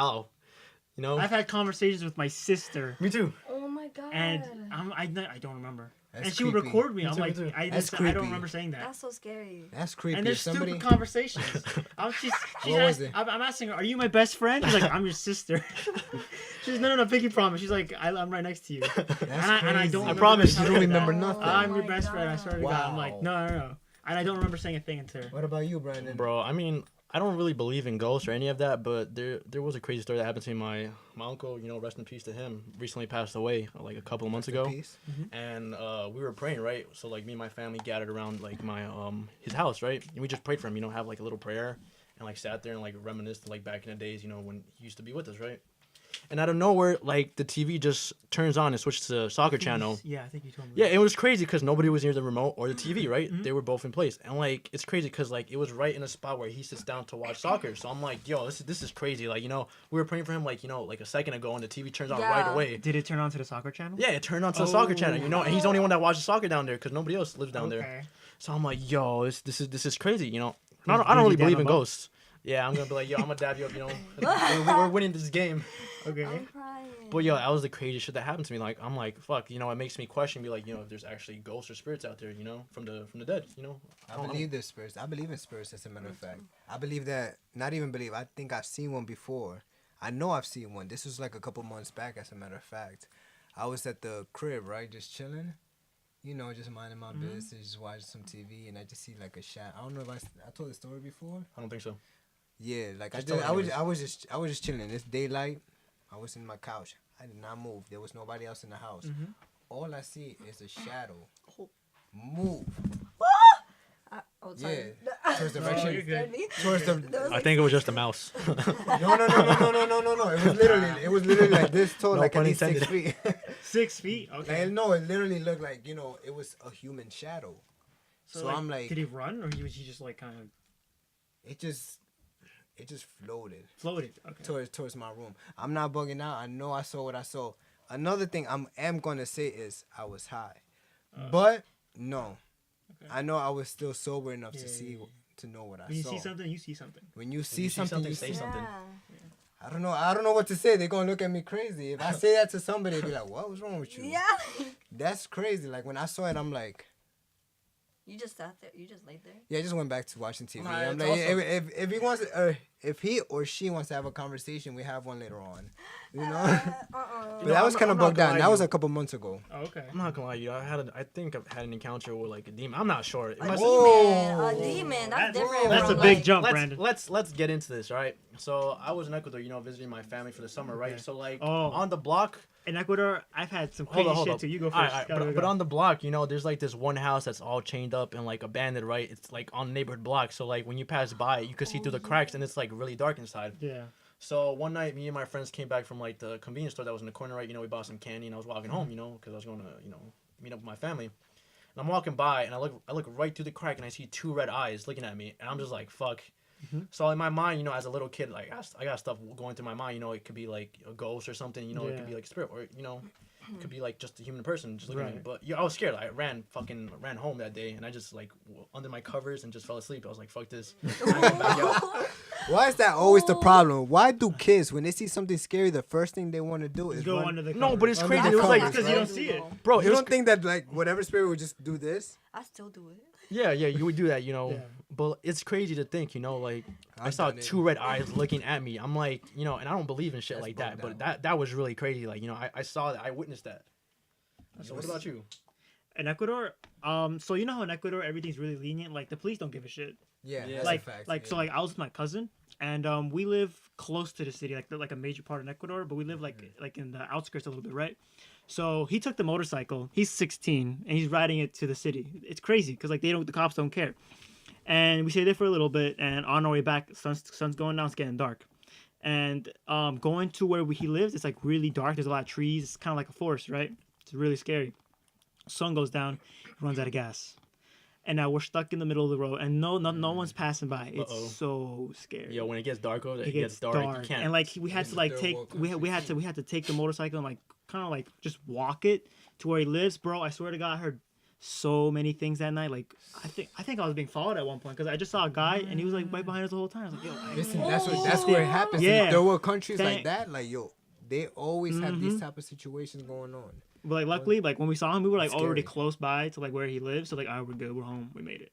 [SPEAKER 1] You know?
[SPEAKER 3] I've had conversations with my sister,
[SPEAKER 1] Me too.
[SPEAKER 4] Oh my god.
[SPEAKER 3] and I don't remember.
[SPEAKER 2] That's
[SPEAKER 3] and she would
[SPEAKER 2] creepy.
[SPEAKER 3] record me.
[SPEAKER 1] Me
[SPEAKER 3] I'm
[SPEAKER 1] too, me
[SPEAKER 3] like,
[SPEAKER 1] too.
[SPEAKER 3] I
[SPEAKER 2] That's
[SPEAKER 3] don't
[SPEAKER 2] creepy.
[SPEAKER 3] remember saying that.
[SPEAKER 4] That's so scary.
[SPEAKER 2] That's creepy.
[SPEAKER 3] And they're
[SPEAKER 2] If somebody.
[SPEAKER 3] stupid conversations. She's
[SPEAKER 2] What was it?
[SPEAKER 3] I'm asking her, are you my best friend? She's like, I'm your sister. She's no, pinky promise. She's like, I'm right next to you.
[SPEAKER 2] That's
[SPEAKER 3] and I don't
[SPEAKER 2] crazy.
[SPEAKER 3] remember
[SPEAKER 1] promise you
[SPEAKER 3] saying
[SPEAKER 2] don't
[SPEAKER 3] that.
[SPEAKER 2] remember nothing.
[SPEAKER 3] I'm your
[SPEAKER 4] Oh
[SPEAKER 3] best
[SPEAKER 4] my
[SPEAKER 3] friend. I swear to God. I'm
[SPEAKER 2] Wow.
[SPEAKER 3] like, no. And I don't remember saying a thing until her.
[SPEAKER 2] What about you, Brandon?
[SPEAKER 1] Bro, I mean, I don't really believe in ghosts or any of that, but there was a crazy story that happened to me. My uncle, rest in peace to him, recently passed away like a couple of months ago.
[SPEAKER 2] Peace.
[SPEAKER 1] And we were praying, right? So like me and my family gathered around like my his house, right? And we just prayed for him, have like a little prayer and like sat there and like reminisced like back in the days, when he used to be with us, right? And out of nowhere, like the TV just turns on and switches to soccer channel.
[SPEAKER 3] Yeah, I think you told me.
[SPEAKER 1] Yeah, it was crazy because nobody was near the remote or the TV, right? They were both in place, and like it's crazy because like it was right in a spot where he sits down to watch soccer. So I'm like, yo, this is crazy. Like we were praying for him like like a second ago, and the TV turns on right
[SPEAKER 4] Yeah.
[SPEAKER 1] away.
[SPEAKER 3] Did it turn on to the soccer channel?
[SPEAKER 1] Yeah, it turned on to the soccer channel, and he's the only one that watches soccer down there because nobody else lives down there.
[SPEAKER 3] Okay.
[SPEAKER 1] So I'm like, yo, this is crazy, And I
[SPEAKER 3] Did
[SPEAKER 1] don't
[SPEAKER 3] you
[SPEAKER 1] really
[SPEAKER 3] dab
[SPEAKER 1] believe in
[SPEAKER 3] him up?
[SPEAKER 1] ghosts. Yeah, I'm gonna be like, yo, I'm gonna dab you up, we're winning this game.
[SPEAKER 3] Okay.
[SPEAKER 4] I'm crying.
[SPEAKER 1] But yo, that was the craziest shit that happened to me. Like I'm like, fuck, it makes me question, be like, if there's actually ghosts or spirits out there, from the dead,
[SPEAKER 2] I believe there's spirits. I believe in spirits, as a matter of fact. I believe that, not even believe, I think I've seen one before. I know I've seen one. This was like a couple months back, as a matter of fact. I was at the crib, right, just chilling. you know, just minding my business, just watching some TV, and I just see like a shadow. I don't know if I told the story before.
[SPEAKER 1] I don't think so.
[SPEAKER 2] Yeah, like
[SPEAKER 1] Just tell it
[SPEAKER 2] I was
[SPEAKER 1] anyways.
[SPEAKER 2] I was just chilling. It's daylight. I was in my couch. I did not move. There was nobody else in the house. All I see is a shadow move.
[SPEAKER 4] Oh,
[SPEAKER 2] Yeah,
[SPEAKER 4] sorry.
[SPEAKER 2] towards the
[SPEAKER 3] Oh, you're
[SPEAKER 2] direction.
[SPEAKER 3] good.
[SPEAKER 2] Towards the.
[SPEAKER 4] That was
[SPEAKER 1] I
[SPEAKER 4] like-
[SPEAKER 1] think it was just a mouse.
[SPEAKER 2] No. It was literally like this tall,
[SPEAKER 1] No
[SPEAKER 2] like at
[SPEAKER 1] pun
[SPEAKER 2] least 6
[SPEAKER 1] intended.
[SPEAKER 2] feet.
[SPEAKER 3] 6 feet. Okay.
[SPEAKER 2] Like, no, it literally looked like, you know, it was a human shadow. So I'm like,
[SPEAKER 3] did he run or was he just like kind of
[SPEAKER 2] it just floated
[SPEAKER 3] floated? Okay.
[SPEAKER 2] towards my room. I'm not bugging out. I know I saw what I saw. Another thing am gonna say is I was high, but no,
[SPEAKER 3] Okay.
[SPEAKER 2] I know I was still sober enough to
[SPEAKER 3] Yeah,
[SPEAKER 2] see
[SPEAKER 3] yeah.
[SPEAKER 2] to know what I
[SPEAKER 3] When you
[SPEAKER 2] saw.
[SPEAKER 3] see something, you see something.
[SPEAKER 2] When you see
[SPEAKER 1] you see
[SPEAKER 2] something,
[SPEAKER 1] something,
[SPEAKER 2] you
[SPEAKER 1] say
[SPEAKER 2] see
[SPEAKER 1] something.
[SPEAKER 4] Yeah.
[SPEAKER 2] I don't know what to say. They're gonna look at me crazy. If I say that to somebody, they'll be like, "What was wrong with you?"
[SPEAKER 4] Yeah.
[SPEAKER 2] That's crazy. Like when I saw it, I'm like,
[SPEAKER 4] You just sat there. You just laid there.
[SPEAKER 2] yeah, I just went back to watching TV.
[SPEAKER 1] Nah,
[SPEAKER 2] I'm
[SPEAKER 1] it's
[SPEAKER 2] like,
[SPEAKER 1] awesome.
[SPEAKER 2] if he wants, if he or she wants to have a conversation, we have one later on. You know. But that was
[SPEAKER 1] I'm
[SPEAKER 2] kind of
[SPEAKER 1] not
[SPEAKER 2] bugged
[SPEAKER 1] gonna
[SPEAKER 2] out.
[SPEAKER 1] lie
[SPEAKER 2] That
[SPEAKER 1] to
[SPEAKER 2] was
[SPEAKER 1] you.
[SPEAKER 2] a couple months ago.
[SPEAKER 3] Oh, okay.
[SPEAKER 1] I'm not gonna lie to you. I think I've had an encounter with like a demon. I'm not sure. It
[SPEAKER 4] A
[SPEAKER 1] must-
[SPEAKER 4] demon.
[SPEAKER 2] Whoa.
[SPEAKER 4] A demon. That's
[SPEAKER 3] That's-
[SPEAKER 4] different.
[SPEAKER 3] that's
[SPEAKER 4] from,
[SPEAKER 3] a big
[SPEAKER 4] like-
[SPEAKER 3] jump,
[SPEAKER 1] let's,
[SPEAKER 3] Brandon.
[SPEAKER 1] let's get into this, right? So I was in Ecuador, you know, visiting my family for the summer, right?
[SPEAKER 3] Okay.
[SPEAKER 1] So like
[SPEAKER 3] Oh.
[SPEAKER 1] on the block.
[SPEAKER 3] In Ecuador, I've had some
[SPEAKER 1] Hold
[SPEAKER 3] crazy
[SPEAKER 1] on, hold
[SPEAKER 3] shit
[SPEAKER 1] on.
[SPEAKER 3] too. You go first.
[SPEAKER 1] Alright,
[SPEAKER 3] Go,
[SPEAKER 1] but,
[SPEAKER 3] go,
[SPEAKER 1] but
[SPEAKER 3] go.
[SPEAKER 1] on the block, you know, there's like this one house that's all chained up and like abandoned, right? It's like on the neighborhood block. So like when you pass by, you can see through the cracks and it's like really dark inside.
[SPEAKER 3] Yeah.
[SPEAKER 1] So one night, me and my friends came back from like the convenience store that was in the corner, right? You know, we bought some candy and I was walking home, you know, because I was going to, you know, meet up with my family. And I'm walking by and I look right through the crack and I see two red eyes looking at me and I'm just like, fuck. So in my mind, you know, as a little kid, like I got stuff going through my mind. You know, it could be like a ghost or something. You know, it could
[SPEAKER 3] Yeah.
[SPEAKER 1] be like a spirit, or you know, it could be like just a human person just looking at me.
[SPEAKER 3] Right.
[SPEAKER 1] But yeah, I was scared. I ran home that day, and I just like under my covers and just fell asleep. I was like, fuck this. I ain't going back out.
[SPEAKER 2] Why is that always the problem? Why do kids, when they see something scary, the first thing they want to do is
[SPEAKER 3] Go
[SPEAKER 2] run?
[SPEAKER 3] under the
[SPEAKER 1] No,
[SPEAKER 3] covers.
[SPEAKER 1] but it's
[SPEAKER 2] Under
[SPEAKER 1] crazy.
[SPEAKER 2] the
[SPEAKER 1] It was like,
[SPEAKER 2] covers,
[SPEAKER 3] because you don't see it.
[SPEAKER 1] bro,
[SPEAKER 2] You
[SPEAKER 1] it was
[SPEAKER 2] don't think that like whatever spirit would just do this?
[SPEAKER 4] I still do it.
[SPEAKER 1] yeah, you would do that, you know.
[SPEAKER 3] Yeah.
[SPEAKER 1] But it's crazy to think, you know, like I
[SPEAKER 2] I've
[SPEAKER 1] saw
[SPEAKER 2] done it.
[SPEAKER 1] two red eyes looking at me. I'm like, you know, and I don't believe in shit
[SPEAKER 2] That's
[SPEAKER 1] like that,
[SPEAKER 2] bugged
[SPEAKER 1] but
[SPEAKER 2] out.
[SPEAKER 1] that was really crazy. Like, you know, I saw that, I witnessed that. So what about you?
[SPEAKER 3] In Ecuador, so you know how in Ecuador everything's really lenient. Like the police don't give a shit.
[SPEAKER 2] Yeah,
[SPEAKER 1] Yeah.
[SPEAKER 2] that's
[SPEAKER 3] like
[SPEAKER 2] a fact.
[SPEAKER 3] like
[SPEAKER 2] yeah.
[SPEAKER 3] so like I was with my cousin and we live close to the city, like a major part in Ecuador, but we live like in the outskirts a little bit, right? So he took the motorcycle. He's 16 and he's riding it to the city. It's crazy because like the cops don't care. And we stayed there for a little bit, and on our way back, sun's going down. It's getting dark, and going to where he lives, it's like really dark. There's a lot of trees. It's kind of like a forest, right? It's really scary. Sun goes down, he runs out of gas, and now we're stuck in the middle of the road, and no one's passing by. It's
[SPEAKER 1] Uh-oh.
[SPEAKER 3] so scary.
[SPEAKER 1] Yo, when it gets dark,
[SPEAKER 3] It gets dark.
[SPEAKER 1] You can't.
[SPEAKER 3] And like we had to like
[SPEAKER 2] third
[SPEAKER 3] take
[SPEAKER 2] world
[SPEAKER 3] we had to take the motorcycle and like kind of like just walk it to where he lives, bro. I swear to God, I heard so many things that night. Like I think I was being followed at one point because I just saw a guy and he was like right behind us the whole time. I was like, yo,
[SPEAKER 2] Listen, that's where it happens.
[SPEAKER 3] Yeah.
[SPEAKER 2] In third world countries like
[SPEAKER 3] Thank-
[SPEAKER 2] that, like yo, they always have these type of situations going on.
[SPEAKER 3] but like luckily, like when we saw him, we were like
[SPEAKER 2] Scary.
[SPEAKER 3] already close by to like where he lives. So like, all right, we're good, we're home, we made it.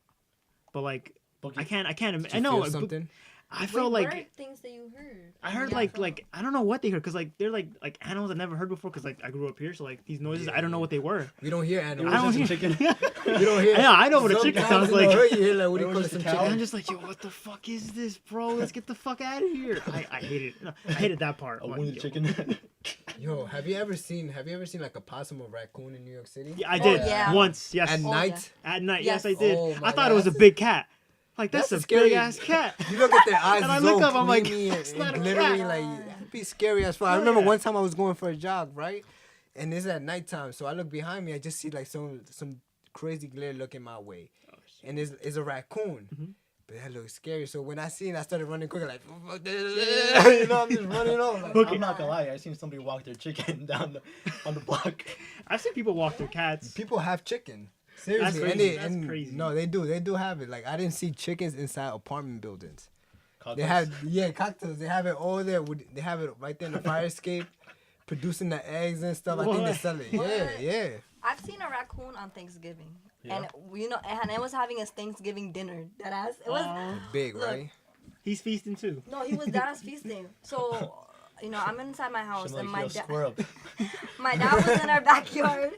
[SPEAKER 3] But like, I can't.
[SPEAKER 2] Did
[SPEAKER 3] I
[SPEAKER 2] you
[SPEAKER 3] know.
[SPEAKER 2] feel
[SPEAKER 3] but
[SPEAKER 2] something.
[SPEAKER 3] I felt
[SPEAKER 4] Wait, what
[SPEAKER 3] like
[SPEAKER 4] are things that you heard?
[SPEAKER 3] I heard like I don't know what they heard because like they're like animals I never heard before because like I grew up here, so like these noises I don't know what they were.
[SPEAKER 2] We don't hear animals.
[SPEAKER 3] I don't hear
[SPEAKER 1] chicken.
[SPEAKER 2] We don't hear.
[SPEAKER 3] Yeah, I know what a chicken
[SPEAKER 2] Sometimes
[SPEAKER 3] sounds
[SPEAKER 2] in
[SPEAKER 3] like.
[SPEAKER 2] the hood, you hear like what do you
[SPEAKER 1] It
[SPEAKER 2] call
[SPEAKER 1] was
[SPEAKER 2] it? Some
[SPEAKER 1] just a cow.
[SPEAKER 3] And
[SPEAKER 2] chicken.
[SPEAKER 3] I'm just like, yo, what the fuck is this, bro? Let's get the fuck out of here. I hate it. No, I hated that part.
[SPEAKER 1] A
[SPEAKER 3] Like,
[SPEAKER 1] wounded
[SPEAKER 3] yo.
[SPEAKER 1] chicken.
[SPEAKER 2] Yo, have you ever seen like a possum or raccoon in New York City?
[SPEAKER 3] Yeah, I did
[SPEAKER 4] yeah.
[SPEAKER 3] once. Yes,
[SPEAKER 2] At
[SPEAKER 4] Oh,
[SPEAKER 2] night,
[SPEAKER 3] at night.
[SPEAKER 4] Yes.
[SPEAKER 3] Yes, I did.
[SPEAKER 2] Oh, my
[SPEAKER 3] I thought
[SPEAKER 2] God.
[SPEAKER 3] it was a big cat. Like that's,
[SPEAKER 2] That's
[SPEAKER 3] a
[SPEAKER 2] a scary-
[SPEAKER 3] big ass cat.
[SPEAKER 2] you look at their eyes.
[SPEAKER 3] And I
[SPEAKER 2] it's
[SPEAKER 3] look
[SPEAKER 2] all
[SPEAKER 3] up, I'm like,
[SPEAKER 2] creamy
[SPEAKER 3] "That's
[SPEAKER 2] and
[SPEAKER 3] not a
[SPEAKER 2] literally
[SPEAKER 3] cat."
[SPEAKER 2] like it'd be scary as fuck. I remember
[SPEAKER 3] Yeah.
[SPEAKER 2] one time I was going for a jog, right? And it's at nighttime, so I look behind me. I just see like some crazy glare looking my way, and it's a raccoon.
[SPEAKER 3] Mm-hmm.
[SPEAKER 2] But that looks scary. So when I seen, I started running quicker, like you know, I'm just running off. Like,
[SPEAKER 3] Book
[SPEAKER 1] I'm
[SPEAKER 3] it.
[SPEAKER 1] not gonna lie. I seen somebody walk their chicken down on the block.
[SPEAKER 3] I've seen people walk their cats.
[SPEAKER 2] people have chicken. Seriously,
[SPEAKER 3] crazy.
[SPEAKER 2] and they,
[SPEAKER 3] That's
[SPEAKER 2] and
[SPEAKER 3] crazy.
[SPEAKER 2] no, they do have it. Like I didn't see chickens inside apartment buildings. They
[SPEAKER 1] Cockroach.
[SPEAKER 2] have cocktails. They have it all there. They have it right there in the fire escape, producing the eggs and stuff. I think they
[SPEAKER 3] What?
[SPEAKER 2] sell it. Yeah, yeah.
[SPEAKER 4] I've seen a raccoon on Thanksgiving,
[SPEAKER 1] Yeah.
[SPEAKER 4] and and it was having a Thanksgiving dinner. That ass, it was
[SPEAKER 3] Aw,
[SPEAKER 2] Big,
[SPEAKER 4] Look.
[SPEAKER 2] right?
[SPEAKER 3] he's feasting too.
[SPEAKER 4] no, he was that ass feasting. So I'm inside my house and
[SPEAKER 1] like, yo, square up.
[SPEAKER 4] my dad was in our backyard.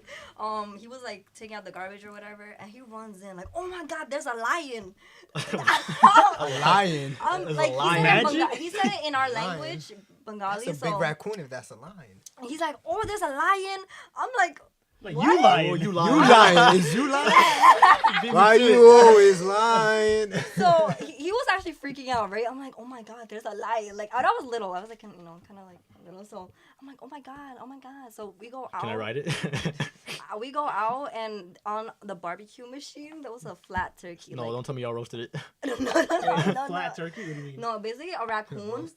[SPEAKER 4] He was like taking out the garbage or whatever, and he runs in like, "Oh my God, there's a lion!"
[SPEAKER 2] A lion.
[SPEAKER 1] There's
[SPEAKER 4] Like
[SPEAKER 1] a lion.
[SPEAKER 4] he said it in our
[SPEAKER 2] Lion.
[SPEAKER 4] language, Bengali.
[SPEAKER 2] That's a big raccoon if that's a lion.
[SPEAKER 4] He's like, "Oh, there's a lion." I'm like,
[SPEAKER 3] Like
[SPEAKER 4] What?
[SPEAKER 3] you lying.
[SPEAKER 1] Oh, you
[SPEAKER 2] You
[SPEAKER 1] lying.
[SPEAKER 2] lying? Is you lying? Why you always lying?
[SPEAKER 4] so he was actually freaking out, right? I'm like, "Oh my God, there's a lion!" Like I was little. I was like, kind of like little. So I'm like, "Oh my God, oh my God!" So we go out.
[SPEAKER 1] Can I ride it?
[SPEAKER 4] We go out, and on the barbecue machine there was a flat turkey.
[SPEAKER 1] No, don't tell me y'all roasted it.
[SPEAKER 4] no,
[SPEAKER 3] Flat turkey? What do you mean?
[SPEAKER 4] No, basically a raccoon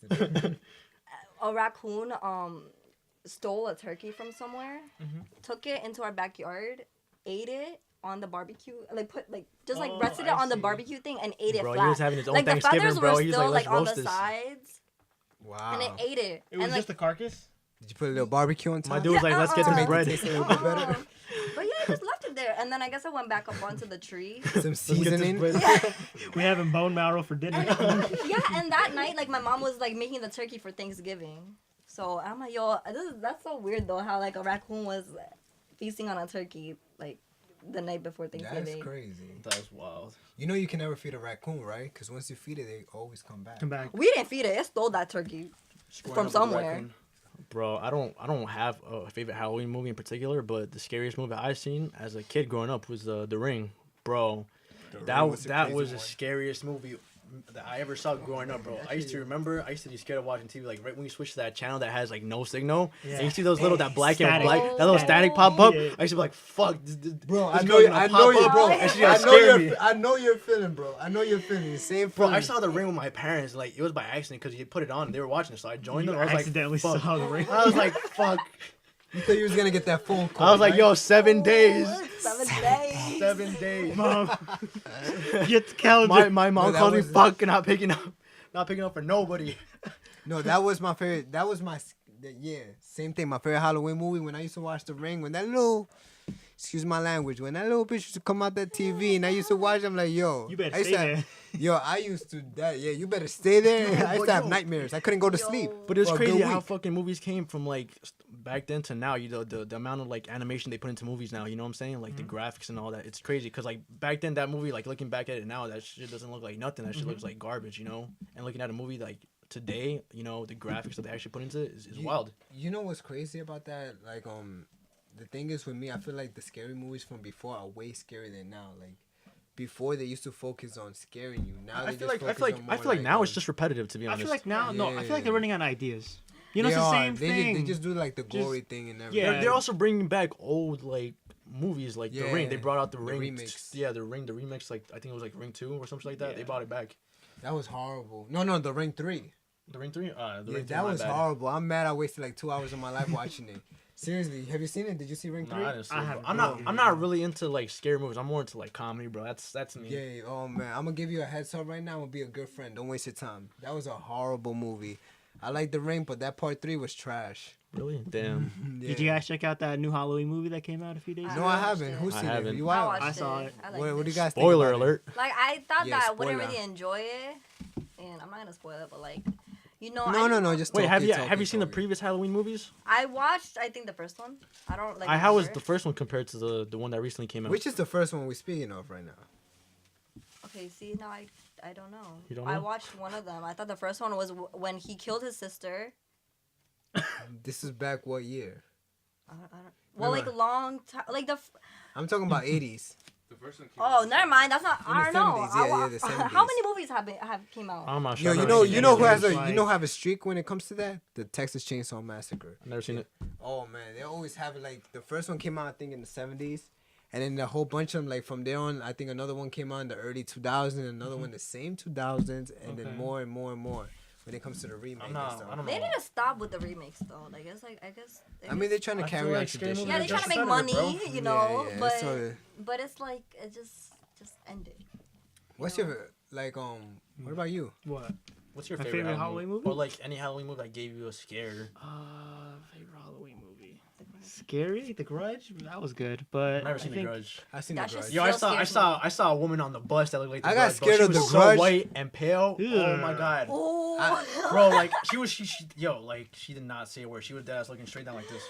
[SPEAKER 4] stole a turkey from somewhere, took it into our backyard, ate it on the barbecue, rested it on the barbecue thing and ate it
[SPEAKER 1] Bro,
[SPEAKER 4] flat.
[SPEAKER 1] he was having his own
[SPEAKER 4] like the
[SPEAKER 1] Thanksgiving,
[SPEAKER 4] feathers
[SPEAKER 1] bro.
[SPEAKER 4] were
[SPEAKER 1] He was
[SPEAKER 4] still
[SPEAKER 1] like, let's
[SPEAKER 4] on
[SPEAKER 1] roast
[SPEAKER 4] the
[SPEAKER 1] this.
[SPEAKER 4] sides,
[SPEAKER 2] Wow.
[SPEAKER 4] and it ate it.
[SPEAKER 3] It was
[SPEAKER 4] and
[SPEAKER 3] just the carcass?
[SPEAKER 2] Did you put a little barbecue on top?
[SPEAKER 1] My dude was like, let's get
[SPEAKER 4] uh-uh.
[SPEAKER 1] some
[SPEAKER 2] Make it
[SPEAKER 1] bread.
[SPEAKER 2] taste a little bit better.
[SPEAKER 4] But yeah, I just left it there, and then I guess I went back up onto the tree.
[SPEAKER 2] Some
[SPEAKER 1] Let's get this
[SPEAKER 2] seasoning.
[SPEAKER 1] bread.
[SPEAKER 3] We having bone marrow for dinner.
[SPEAKER 4] Yeah, and that night, like my mom was like making the turkey for Thanksgiving. So I'm like, yo, that's so weird though, how like a raccoon was feasting on a turkey like the night before Thanksgiving.
[SPEAKER 2] That's crazy.
[SPEAKER 1] That was wild.
[SPEAKER 2] You know you can never feed a raccoon, right? Because once you feed it, they always come back.
[SPEAKER 3] Come back.
[SPEAKER 4] We didn't feed it. It stole that turkey.
[SPEAKER 1] Squaring
[SPEAKER 4] From
[SPEAKER 1] up with the
[SPEAKER 4] somewhere.
[SPEAKER 1] raccoon. Bro, I don't have a favorite Halloween movie in particular, but the scariest movie I've seen as a kid growing up was The Ring. Bro, that
[SPEAKER 2] Ring
[SPEAKER 1] was
[SPEAKER 2] was a
[SPEAKER 1] that
[SPEAKER 2] crazy
[SPEAKER 1] was the
[SPEAKER 2] one.
[SPEAKER 1] scariest movie that I ever saw growing up, bro. I used to be scared of watching TV, like right when you switch to that channel that has like no signal,
[SPEAKER 3] Yeah.
[SPEAKER 1] and you see those little that black and
[SPEAKER 3] Static.
[SPEAKER 1] black, that little static pop up.
[SPEAKER 3] Yeah.
[SPEAKER 1] I used to be like, "Fuck,
[SPEAKER 2] Bro,
[SPEAKER 1] this
[SPEAKER 2] I
[SPEAKER 1] girl's
[SPEAKER 2] know,
[SPEAKER 1] gonna
[SPEAKER 2] I
[SPEAKER 1] pop
[SPEAKER 2] know you,
[SPEAKER 1] up,
[SPEAKER 2] bro.
[SPEAKER 1] and she's
[SPEAKER 2] I
[SPEAKER 1] gonna
[SPEAKER 2] know
[SPEAKER 1] scare me."
[SPEAKER 2] you're, I know you're feeling, bro. I know you're feeling. Same
[SPEAKER 1] Bro,
[SPEAKER 2] feeling.
[SPEAKER 1] I saw The Ring with my parents. Like it was by accident because you put it on. They were watching it, so I joined
[SPEAKER 3] You
[SPEAKER 1] them. I was
[SPEAKER 3] accidentally
[SPEAKER 1] like, "Fuck."
[SPEAKER 3] saw The Ring.
[SPEAKER 1] I was like, "Fuck."
[SPEAKER 2] You thought you was gonna get that phone call.
[SPEAKER 1] I was like,
[SPEAKER 2] right?
[SPEAKER 1] "Yo, 7 days."
[SPEAKER 4] 7 days.
[SPEAKER 1] 7 days.
[SPEAKER 3] Mom, get the calendar.
[SPEAKER 1] My mom
[SPEAKER 2] that
[SPEAKER 1] calls me
[SPEAKER 2] was-
[SPEAKER 1] fucking not picking up for nobody.
[SPEAKER 2] No, that was my favorite. That was my, yeah, same thing. My favorite Halloween movie when I used to watch The Ring. When that little, excuse my language, when that little bitch used to come out that TV and I used to watch, I'm like, yo,
[SPEAKER 3] You better
[SPEAKER 2] I used
[SPEAKER 3] stay
[SPEAKER 2] to have-
[SPEAKER 3] there.
[SPEAKER 2] Yo, I used to that. Yeah, you better stay there. I used to have nightmares. I couldn't go to sleep.
[SPEAKER 1] But it's
[SPEAKER 2] for a
[SPEAKER 1] crazy
[SPEAKER 2] good
[SPEAKER 1] how
[SPEAKER 2] week.
[SPEAKER 1] fucking movies came from like back then to now. You know the amount of like animation they put into movies now. You know what I'm saying? Like the graphics and all that. It's crazy because like back then that movie, like looking back at it now, that shit doesn't look like nothing. That shit looks like garbage. You know? And looking at a movie like today, you know, the graphics that they actually put into it is wild.
[SPEAKER 2] You know what's crazy about that? Like, the thing is with me, I feel like the scary movies from before are way scarier than now. Like, before they used to focus on scaring you. Now
[SPEAKER 1] I
[SPEAKER 2] they
[SPEAKER 1] feel
[SPEAKER 2] just
[SPEAKER 1] like
[SPEAKER 2] focus on
[SPEAKER 1] I
[SPEAKER 2] more
[SPEAKER 1] feel like now it's
[SPEAKER 2] on-
[SPEAKER 1] just repetitive to be
[SPEAKER 3] I
[SPEAKER 1] honest.
[SPEAKER 3] feel like now, no, I feel like they're
[SPEAKER 2] Yeah.
[SPEAKER 3] running out of ideas. You know,
[SPEAKER 2] They
[SPEAKER 3] it's the
[SPEAKER 2] are.
[SPEAKER 3] same
[SPEAKER 2] They
[SPEAKER 3] thing.
[SPEAKER 2] They just do like the gory thing and everything.
[SPEAKER 3] Yeah.
[SPEAKER 1] They're also bringing back old like movies like The Ring. They
[SPEAKER 2] Yeah,
[SPEAKER 1] brought out The
[SPEAKER 2] the
[SPEAKER 1] Ring.
[SPEAKER 2] remakes.
[SPEAKER 1] Yeah, The Ring. The remix. Like I think it was like Ring 2 or something like that. They
[SPEAKER 3] Yeah.
[SPEAKER 1] brought it back.
[SPEAKER 2] That was horrible. No, The Ring 3.
[SPEAKER 1] The Ring 3. The
[SPEAKER 2] Yeah,
[SPEAKER 1] Ring 3.
[SPEAKER 2] that
[SPEAKER 1] my
[SPEAKER 2] was
[SPEAKER 1] bad.
[SPEAKER 2] horrible. I'm mad I wasted like 2 hours of my life watching it. Seriously, have you seen it? Did you see Ring 3?
[SPEAKER 1] Nah, I didn't see
[SPEAKER 3] I
[SPEAKER 1] it,
[SPEAKER 3] haven't.
[SPEAKER 1] bro. I'm not really into like scary movies. I'm more into like comedy, bro. That's me.
[SPEAKER 2] Yeah, oh man, I'm gonna give you a heads up right now. I'm gonna be a good friend. Don't waste your time. That was a horrible movie. I like The Ring, but that part 3 was trash.
[SPEAKER 1] Really? Damn.
[SPEAKER 2] Yeah.
[SPEAKER 3] Did you guys check out that new Halloween movie that came out a few days ago?
[SPEAKER 2] No, I
[SPEAKER 4] watched
[SPEAKER 2] haven't.
[SPEAKER 4] it.
[SPEAKER 2] Who's
[SPEAKER 1] I
[SPEAKER 2] seen it?
[SPEAKER 1] haven't.
[SPEAKER 2] You
[SPEAKER 4] I
[SPEAKER 2] watched?
[SPEAKER 4] watched
[SPEAKER 3] I saw it.
[SPEAKER 4] I liked
[SPEAKER 2] What do you
[SPEAKER 4] it.
[SPEAKER 2] guys think
[SPEAKER 1] Spoiler
[SPEAKER 2] about it?
[SPEAKER 1] alert.
[SPEAKER 4] Like I thought
[SPEAKER 2] Yeah,
[SPEAKER 4] that I wouldn't
[SPEAKER 2] spoiler.
[SPEAKER 4] really enjoy it, and I'm not gonna spoil it, but like, you know,
[SPEAKER 2] No, just
[SPEAKER 1] Wait,
[SPEAKER 2] talk
[SPEAKER 1] have
[SPEAKER 2] it,
[SPEAKER 1] you
[SPEAKER 2] talk
[SPEAKER 1] have
[SPEAKER 2] it,
[SPEAKER 1] you seen the
[SPEAKER 2] talk it.
[SPEAKER 1] previous Halloween movies?
[SPEAKER 4] I watched, I think the first one. I don't like.
[SPEAKER 1] How was
[SPEAKER 4] remember.
[SPEAKER 1] the first one compared to the one that recently came out?
[SPEAKER 2] Which is the first one we're speaking of right now?
[SPEAKER 4] Okay, see now I don't know.
[SPEAKER 1] You don't
[SPEAKER 4] I
[SPEAKER 1] know?
[SPEAKER 4] watched one of them. I thought the first one was when he killed his sister.
[SPEAKER 2] This is back what year?
[SPEAKER 4] I don't, well,
[SPEAKER 2] Never
[SPEAKER 4] like long time, like the.
[SPEAKER 2] I'm talking about 80s.
[SPEAKER 5] The first one came
[SPEAKER 4] Oh,
[SPEAKER 5] out.
[SPEAKER 4] never mind. That's not.
[SPEAKER 2] In the
[SPEAKER 4] I don't know.
[SPEAKER 2] 70s, yeah, the
[SPEAKER 4] How
[SPEAKER 2] 70s.
[SPEAKER 4] many movies have came out?
[SPEAKER 1] I'm not
[SPEAKER 2] Yo,
[SPEAKER 1] sure.
[SPEAKER 2] you
[SPEAKER 1] I've
[SPEAKER 2] know,
[SPEAKER 1] never seen
[SPEAKER 2] you know
[SPEAKER 1] any
[SPEAKER 2] who
[SPEAKER 1] of
[SPEAKER 2] has
[SPEAKER 1] those.
[SPEAKER 2] a, you know, have a streak when it comes to that? The Texas Chainsaw Massacre.
[SPEAKER 1] I've never seen it.
[SPEAKER 2] Oh man, they always have it. Like the first one came out, I think, in the 70s, and then a whole bunch of them. Like from there on, I think another one came out in the early 2000s, another one the same 2000s, and
[SPEAKER 1] Okay.
[SPEAKER 2] then more and more and more when it comes to the remake.
[SPEAKER 1] I'm
[SPEAKER 2] and
[SPEAKER 1] not.
[SPEAKER 2] stuff.
[SPEAKER 1] I don't
[SPEAKER 4] They
[SPEAKER 1] know.
[SPEAKER 4] need to stop with the remakes though. Like it's like I guess.
[SPEAKER 2] I mean, they're trying to
[SPEAKER 1] I
[SPEAKER 2] carry
[SPEAKER 1] feel
[SPEAKER 2] on
[SPEAKER 1] like scary
[SPEAKER 2] tradition.
[SPEAKER 4] yeah, they're
[SPEAKER 1] movies
[SPEAKER 4] trying to
[SPEAKER 1] just
[SPEAKER 4] make
[SPEAKER 1] repetitive,
[SPEAKER 4] money,
[SPEAKER 1] bro.
[SPEAKER 4] you know.
[SPEAKER 2] Yeah,
[SPEAKER 4] but
[SPEAKER 2] so
[SPEAKER 4] but it's like it just ended.
[SPEAKER 2] what's your like? What about you?
[SPEAKER 3] What?
[SPEAKER 1] What's your
[SPEAKER 3] My
[SPEAKER 1] favorite,
[SPEAKER 3] favorite Halloween movie?
[SPEAKER 1] Or like any Halloween movie that gave you a scare?
[SPEAKER 3] Favorite Halloween movie. scary. The Grudge, that was good, but
[SPEAKER 1] I've never seen
[SPEAKER 3] I
[SPEAKER 1] The
[SPEAKER 3] think
[SPEAKER 1] Grudge.
[SPEAKER 2] I seen
[SPEAKER 4] That's
[SPEAKER 2] the
[SPEAKER 4] just-
[SPEAKER 2] grudge.
[SPEAKER 1] Yo,
[SPEAKER 4] Still
[SPEAKER 1] I saw a woman on the bus that looked like The
[SPEAKER 2] I got
[SPEAKER 1] Grudge, bro.
[SPEAKER 2] scared
[SPEAKER 1] She
[SPEAKER 2] of
[SPEAKER 1] was
[SPEAKER 2] The
[SPEAKER 1] so
[SPEAKER 2] Grudge.
[SPEAKER 1] white and pale. Oh my
[SPEAKER 3] Ugh.
[SPEAKER 1] god.
[SPEAKER 4] Oh.
[SPEAKER 1] Bro, like she like she did not say a word. She was dead ass looking straight down like this.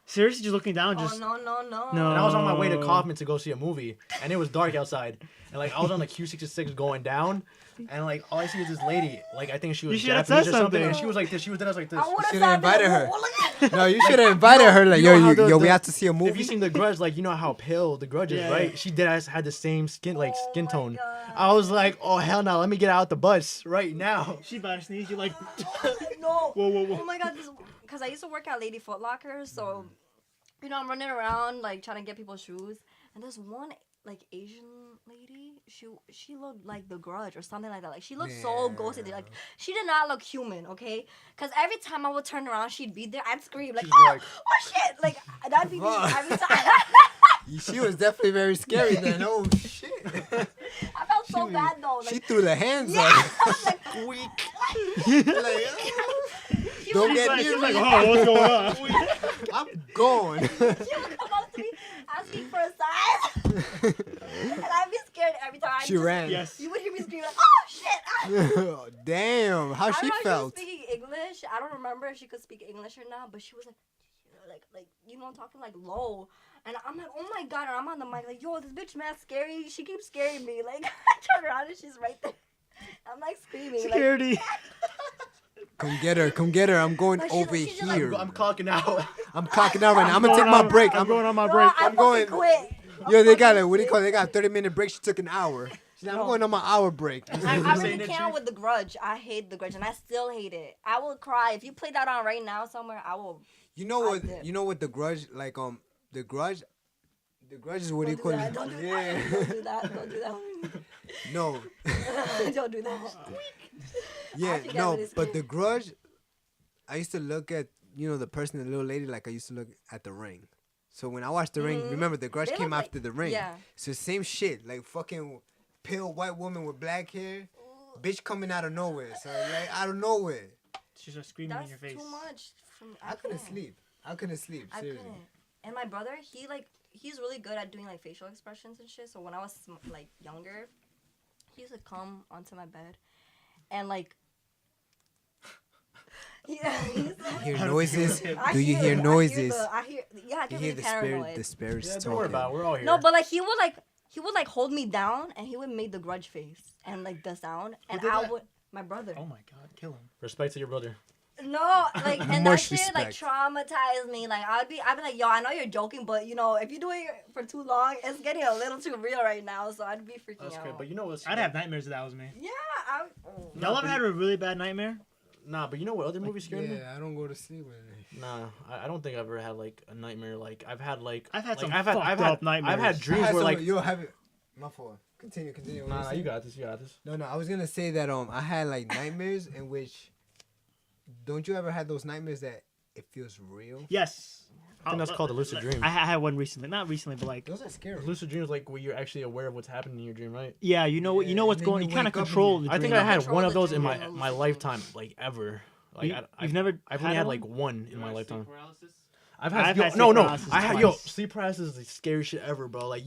[SPEAKER 3] Seriously, just looking down,
[SPEAKER 4] Oh
[SPEAKER 3] just
[SPEAKER 4] no.
[SPEAKER 3] No.
[SPEAKER 1] And I was on my way to
[SPEAKER 3] Oh.
[SPEAKER 1] Kaufman to go see a movie, and it was dark outside. And like I was on the Q66 going down, and like all I see is this lady. Like I think she was
[SPEAKER 3] You should have
[SPEAKER 1] Japanese
[SPEAKER 3] said
[SPEAKER 1] or something,
[SPEAKER 3] something.
[SPEAKER 1] and she was like this. She was dead ass like this.
[SPEAKER 4] I would have
[SPEAKER 2] Should've invited her.
[SPEAKER 4] her.
[SPEAKER 2] No, you should have invited her. Like,
[SPEAKER 1] you know how
[SPEAKER 2] yo, we
[SPEAKER 1] the-
[SPEAKER 2] have to see a
[SPEAKER 1] If
[SPEAKER 2] movie.
[SPEAKER 1] you seen The Grudge, like you know how pale The Grudge is,
[SPEAKER 3] Yeah,
[SPEAKER 1] right?
[SPEAKER 3] yeah.
[SPEAKER 1] She did had the same skin
[SPEAKER 4] Oh
[SPEAKER 1] skin
[SPEAKER 4] my
[SPEAKER 1] tone.
[SPEAKER 4] God.
[SPEAKER 1] I was like, oh hell no, let me get out the bus right now.
[SPEAKER 3] she about to sneeze. You're like,
[SPEAKER 4] No.
[SPEAKER 3] whoa.
[SPEAKER 4] Oh my god, because I used to work at Lady Foot Locker, so I'm running around like trying to get people's shoes, and there's one like Asian lady. She looked like The Grudge or something like that. Like she looked so ghosted. Like she did not look human. Okay, because every time I would turn around, she'd be there. I'd scream like,
[SPEAKER 1] She's
[SPEAKER 4] oh,
[SPEAKER 1] like-
[SPEAKER 4] oh shit! Like that'd be me
[SPEAKER 2] Fuck.
[SPEAKER 4] every time.
[SPEAKER 2] She was definitely very scary then. Oh shit.
[SPEAKER 4] I felt so bad though. Like,
[SPEAKER 2] She threw the hands
[SPEAKER 4] yeah,
[SPEAKER 2] up.
[SPEAKER 4] I was like,
[SPEAKER 2] Like,
[SPEAKER 4] she
[SPEAKER 2] don't
[SPEAKER 4] would
[SPEAKER 2] get
[SPEAKER 3] She's
[SPEAKER 2] near
[SPEAKER 3] like,
[SPEAKER 2] me.
[SPEAKER 3] oh, what's going on?
[SPEAKER 2] I'm going.
[SPEAKER 4] she would come up to me asking for a sign, and I'd be scared every time.
[SPEAKER 2] She ran.
[SPEAKER 3] Yes.
[SPEAKER 4] You would hear me scream like, oh shit!
[SPEAKER 2] Damn, how
[SPEAKER 4] I
[SPEAKER 2] she
[SPEAKER 4] don't know if
[SPEAKER 2] felt.
[SPEAKER 4] she was speaking English. I don't remember if she could speak English or not, but she was like talking like low. And I'm like, oh my god, and I'm on the mic like, yo, this bitch mad scary. She keeps scaring me. Like I turn around and she's right there. I'm like screaming. Like,
[SPEAKER 3] Security.
[SPEAKER 2] Come get her. I'm going
[SPEAKER 4] Like, she's
[SPEAKER 2] over
[SPEAKER 4] like- she's just
[SPEAKER 2] here.
[SPEAKER 1] I'm clocking out.
[SPEAKER 2] I'm clocking out right now. I'm gonna take my break.
[SPEAKER 3] I'm going on my
[SPEAKER 4] no,
[SPEAKER 3] break.
[SPEAKER 4] I
[SPEAKER 2] I'm going-
[SPEAKER 4] fucking quit.
[SPEAKER 2] Yo, they got it. What do you call it? They got a 30-minute break. She took an hour. She's like, I'm
[SPEAKER 4] No.
[SPEAKER 2] going on my hour break.
[SPEAKER 4] I
[SPEAKER 1] Saying
[SPEAKER 4] really
[SPEAKER 1] that
[SPEAKER 4] can't
[SPEAKER 1] shit?
[SPEAKER 4] with The Grudge. I hate The Grudge, and I still hate it. I will cry if you play that on right now somewhere. I will.
[SPEAKER 2] You know what?
[SPEAKER 4] I did.
[SPEAKER 2] You know what? The Grudge, like The Grudge. The Grudge is what do you
[SPEAKER 4] Don't
[SPEAKER 2] call
[SPEAKER 4] do
[SPEAKER 2] it?
[SPEAKER 4] that. Don't do
[SPEAKER 2] Yeah.
[SPEAKER 4] that. Don't do that. Don't do that.
[SPEAKER 2] No.
[SPEAKER 4] Don't do that.
[SPEAKER 2] Yeah.
[SPEAKER 4] actually got
[SPEAKER 2] No.
[SPEAKER 4] really
[SPEAKER 2] But
[SPEAKER 4] scared.
[SPEAKER 2] The Grudge, I used to look at the person, the little lady, like I used to look at The Ring. So when I watched The Ring, remember The Grudge
[SPEAKER 4] They
[SPEAKER 2] came
[SPEAKER 4] look like-
[SPEAKER 2] after The Ring.
[SPEAKER 4] yeah.
[SPEAKER 2] So same shit, like fucking pale white woman with black hair, bitch coming out of nowhere. So like out of nowhere.
[SPEAKER 3] She's just screaming
[SPEAKER 4] That's
[SPEAKER 3] in your face.
[SPEAKER 4] too much.
[SPEAKER 2] I couldn't
[SPEAKER 4] can't.
[SPEAKER 2] sleep. I couldn't sleep.
[SPEAKER 4] I
[SPEAKER 2] Seriously.
[SPEAKER 4] couldn't. And my brother, he's really good at doing like facial expressions and shit. So when I was like younger, he used to come onto my bed, and like, yeah, he's like,
[SPEAKER 2] Hear noises?
[SPEAKER 4] I
[SPEAKER 2] Do you hear
[SPEAKER 4] the-
[SPEAKER 2] noises?
[SPEAKER 4] I hear, yeah, I
[SPEAKER 2] You
[SPEAKER 4] get
[SPEAKER 2] hear
[SPEAKER 4] really
[SPEAKER 2] the
[SPEAKER 4] paranoid.
[SPEAKER 2] spirits
[SPEAKER 1] Yeah,
[SPEAKER 2] talking.
[SPEAKER 1] don't worry about it. We're all here.
[SPEAKER 4] No, but like he would like hold me down, and he would make the Grudge face and like the sound, and
[SPEAKER 3] did
[SPEAKER 4] I
[SPEAKER 3] that?
[SPEAKER 4] would. My brother.
[SPEAKER 3] Oh my god, kill him.
[SPEAKER 1] Respect to your brother.
[SPEAKER 4] No, like, and that
[SPEAKER 2] Much
[SPEAKER 4] shit like
[SPEAKER 2] respect.
[SPEAKER 4] traumatized me. Like I'd be like, yo, I know you're joking, but you know, if you do it for too long, it's getting a little too real right now. So I'd be freaking
[SPEAKER 1] That's
[SPEAKER 4] out.
[SPEAKER 1] good. But you know what's
[SPEAKER 3] I'd have nightmares if that was me.
[SPEAKER 4] Yeah, oh.
[SPEAKER 3] Y'all ever had a really bad nightmare?
[SPEAKER 1] Nah, but you know what other movies scared me?
[SPEAKER 2] Yeah, I don't go to sleep with it.
[SPEAKER 1] Nah, I don't think I've ever had like a nightmare. Like I've had
[SPEAKER 3] some
[SPEAKER 1] I've
[SPEAKER 3] fucked
[SPEAKER 1] had
[SPEAKER 3] up nightmares.
[SPEAKER 1] I've had
[SPEAKER 2] I
[SPEAKER 1] dreams
[SPEAKER 2] had
[SPEAKER 1] where
[SPEAKER 2] some-
[SPEAKER 1] like
[SPEAKER 2] yo, have it. My fault. Continue. What you
[SPEAKER 1] nah,
[SPEAKER 2] saying?
[SPEAKER 1] you got this. You got this.
[SPEAKER 2] No, I was gonna say that I had like nightmares in which. Don't you ever have those nightmares that it feels real?
[SPEAKER 3] Yes.
[SPEAKER 1] I think that's called a lucid dream.
[SPEAKER 3] I had one recently. Not recently, but like,
[SPEAKER 2] Those are scary.
[SPEAKER 1] Lucid dreams like where you're actually aware of what's happening in your dream, right?
[SPEAKER 3] yeah, you know what? You know
[SPEAKER 2] Yeah,
[SPEAKER 3] what's
[SPEAKER 2] and then
[SPEAKER 3] going.
[SPEAKER 2] you
[SPEAKER 3] You kind of
[SPEAKER 2] wake up and
[SPEAKER 3] control
[SPEAKER 2] you-
[SPEAKER 3] the
[SPEAKER 1] I
[SPEAKER 3] dream.
[SPEAKER 1] think I had
[SPEAKER 4] Control
[SPEAKER 1] one of
[SPEAKER 4] the
[SPEAKER 1] those in
[SPEAKER 4] dream
[SPEAKER 1] my
[SPEAKER 4] and
[SPEAKER 1] my
[SPEAKER 4] lucid
[SPEAKER 1] lifetime, like ever. Like
[SPEAKER 3] You've never.
[SPEAKER 1] I've only had
[SPEAKER 3] one?
[SPEAKER 1] like one in my lifetime.
[SPEAKER 5] Paralysis?
[SPEAKER 1] I've
[SPEAKER 3] I've
[SPEAKER 1] had,
[SPEAKER 3] had
[SPEAKER 1] no,
[SPEAKER 3] sleep
[SPEAKER 1] no.
[SPEAKER 3] paralysis
[SPEAKER 1] I had
[SPEAKER 3] twice.
[SPEAKER 1] sleep paralysis is the scariest shit ever, bro. Like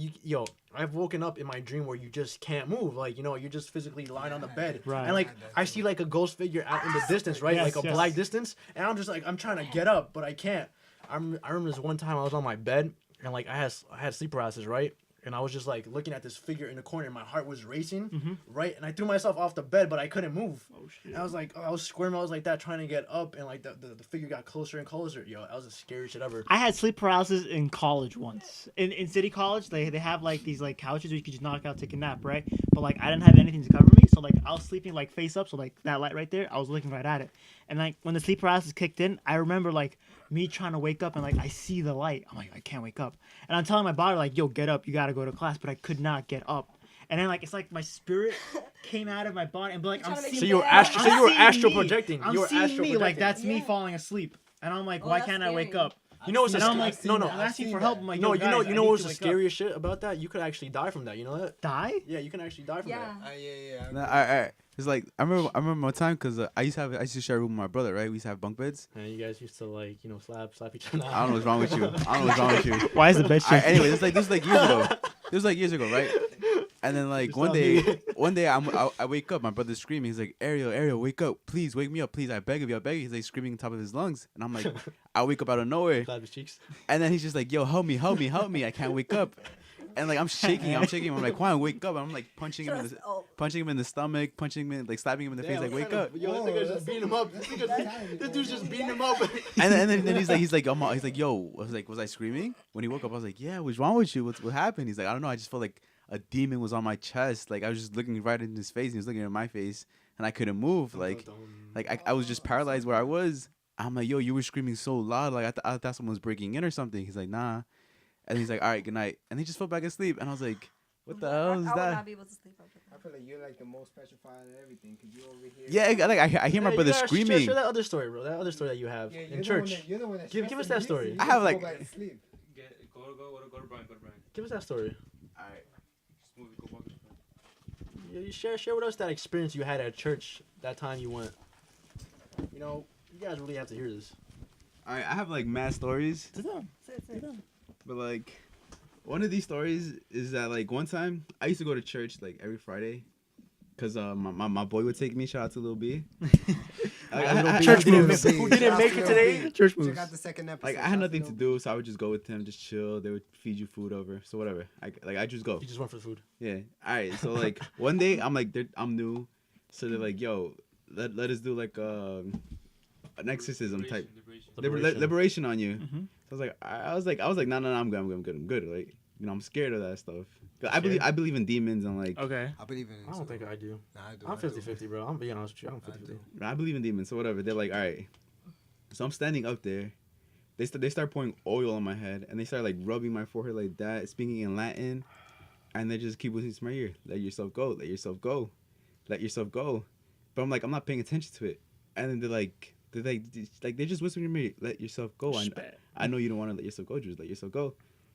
[SPEAKER 1] I've woken up in my dream where you just can't move. Like you're just physically lying on the bed,
[SPEAKER 3] Right.
[SPEAKER 1] and like I see like a ghost figure out in the distance, right?
[SPEAKER 3] Yes,
[SPEAKER 1] like a
[SPEAKER 3] yes.
[SPEAKER 1] black distance, and I'm just like I'm trying to get up, but I can't. I remember this one time I was on my bed and like I had sleep paralysis, right? And I was just like looking at this figure in the corner, and my heart was racing, right? And I threw myself off the bed, but I couldn't move.
[SPEAKER 3] Oh shit.
[SPEAKER 1] And I was like, I was squirming, I was like that, trying to get up, and like the figure got closer and closer. Yo, that was the scariest shit ever.
[SPEAKER 3] I had sleep paralysis in college once. In City College, they have like these like couches where you could just knock out, take a nap, right? But like I didn't have anything to cover me, so like I was sleeping like face up, so like that light right there, I was looking right at it. And like when the sleep paralysis kicked in, I remember like me trying to wake up and like I see the light. I'm like, I can't wake up. And I'm telling my body like, yo, get up, you gotta go to class, but I could not get up. And then like it's like my spirit came out of my body and be like,
[SPEAKER 4] You're
[SPEAKER 3] I'm
[SPEAKER 4] trying to make
[SPEAKER 3] seeing
[SPEAKER 1] So you were
[SPEAKER 4] Yeah.
[SPEAKER 1] astral, so you were
[SPEAKER 3] seeing
[SPEAKER 1] astral
[SPEAKER 3] me.
[SPEAKER 1] projecting.
[SPEAKER 3] I'm
[SPEAKER 1] You were
[SPEAKER 3] seeing
[SPEAKER 1] astral
[SPEAKER 3] me like
[SPEAKER 1] projecting.
[SPEAKER 3] that's me
[SPEAKER 4] Yeah.
[SPEAKER 3] falling asleep. And I'm like,
[SPEAKER 4] Oh,
[SPEAKER 3] why
[SPEAKER 4] that's
[SPEAKER 3] can't I wake
[SPEAKER 4] scary.
[SPEAKER 3] up?
[SPEAKER 1] You know what's
[SPEAKER 3] And
[SPEAKER 1] the
[SPEAKER 3] I'm like,
[SPEAKER 1] no,
[SPEAKER 3] I'm
[SPEAKER 1] no,
[SPEAKER 3] asking for help. I'm like,
[SPEAKER 1] no.
[SPEAKER 3] yo, guys, I
[SPEAKER 1] You know
[SPEAKER 3] need
[SPEAKER 1] what's
[SPEAKER 3] to
[SPEAKER 1] the
[SPEAKER 3] wake up.
[SPEAKER 1] scariest shit about that? You could actually die from that. You know that?
[SPEAKER 3] Die?
[SPEAKER 1] Yeah, you can actually die from
[SPEAKER 4] Yeah.
[SPEAKER 1] that.
[SPEAKER 2] Yeah.
[SPEAKER 5] Nah, I it's like I remember one time because I used to share a room with my brother, right? We used to have bunk beds.
[SPEAKER 1] And you guys used to like slap each other.
[SPEAKER 5] I don't know what's wrong with you. I don't know what's wrong with you.
[SPEAKER 3] Why is the bed shaking?
[SPEAKER 5] Anyway, this was like years ago. This was like years ago, right? And then like
[SPEAKER 1] Just
[SPEAKER 5] one
[SPEAKER 1] stop
[SPEAKER 5] day,
[SPEAKER 1] me.
[SPEAKER 5] I wake up. My brother's screaming. He's like, Ariel, wake up, please wake me up, please. I beg of you, I beg you. He's like screaming on top of his lungs, and I'm like, I wake up out of nowhere,
[SPEAKER 1] Clap his cheeks.
[SPEAKER 5] and then he's just like, yo, help me, I can't wake up. And like I'm shaking. I'm like, Juan, wake up. And I'm like punching him in the stomach, punching him in, like slapping him in the face, like wake up.
[SPEAKER 1] Yo, this nigga's just beating him up. This dude's just beating him up.
[SPEAKER 5] And then he's like, yo, was I screaming? When he woke up, I was like, yeah, what's wrong with you? What happened? He's like, I don't know. I just felt like a demon was on my chest. Like I was just looking right in his face, and he was looking at my face, and I couldn't move. Like I was just paralyzed where I was. I'm like, yo, you were screaming so loud, like I thought someone was breaking in or something. He's like, nah. And he's like, all right, good night. And he just fell back asleep. And I was like, what the hell is
[SPEAKER 4] I would
[SPEAKER 5] that?
[SPEAKER 4] not be able to sleep after
[SPEAKER 2] I
[SPEAKER 4] that.
[SPEAKER 2] feel like you're like the most petrified and everything because you over here.
[SPEAKER 5] Yeah, like I hear my brother screaming.
[SPEAKER 1] Share that other story, bro. That other story that you have in church.
[SPEAKER 2] You're the one that
[SPEAKER 1] Give us that story.
[SPEAKER 5] I have, like-
[SPEAKER 2] go back to sleep.
[SPEAKER 6] Go to Brian.
[SPEAKER 1] Give us that story.
[SPEAKER 5] All right.
[SPEAKER 6] Just move, go walk.
[SPEAKER 1] Yeah, you share with us that experience you had at church that time you went. You know, you guys really have to hear this.
[SPEAKER 5] All right, I have like mad stories, but like one of these stories is that like one time I used to go to church like every Friday, cause my boy would take me. Shout out to Lil B.
[SPEAKER 3] Church
[SPEAKER 1] Who
[SPEAKER 3] moves.
[SPEAKER 1] didn't make it today?
[SPEAKER 3] Church
[SPEAKER 2] Check
[SPEAKER 3] moves.
[SPEAKER 2] out the second episode.
[SPEAKER 5] Like I had nothing to do, so I would just go with him, just chill. They would feed you food over, so whatever. I just go.
[SPEAKER 1] You just went for the food.
[SPEAKER 5] Yeah. All right. So like one day I'm like I'm new, so they're like, yo, let us do like an exorcism type liberation on you.
[SPEAKER 3] Mhm.
[SPEAKER 5] So I was like no, I'm good. Like I'm scared of that stuff. 'Cause I believe in demons and like
[SPEAKER 3] Okay.
[SPEAKER 2] I believe in it.
[SPEAKER 1] I don't think I do.
[SPEAKER 2] Nah, I do.
[SPEAKER 1] I'm
[SPEAKER 2] I do.
[SPEAKER 1] 50-50, bro. I'm being honest with you. I'm 50-50.
[SPEAKER 5] I believe in demons. So whatever. They're like, all right. So I'm standing up there. They start pouring oil on my head and they start like rubbing my forehead like that, speaking in Latin, and they just keep whispering to my ear, let yourself go, let yourself go, let yourself go. But I'm like, I'm not paying attention to it. And then they're just whispering to me, let yourself go. I know you don't want to let yourself go, just let yourself go.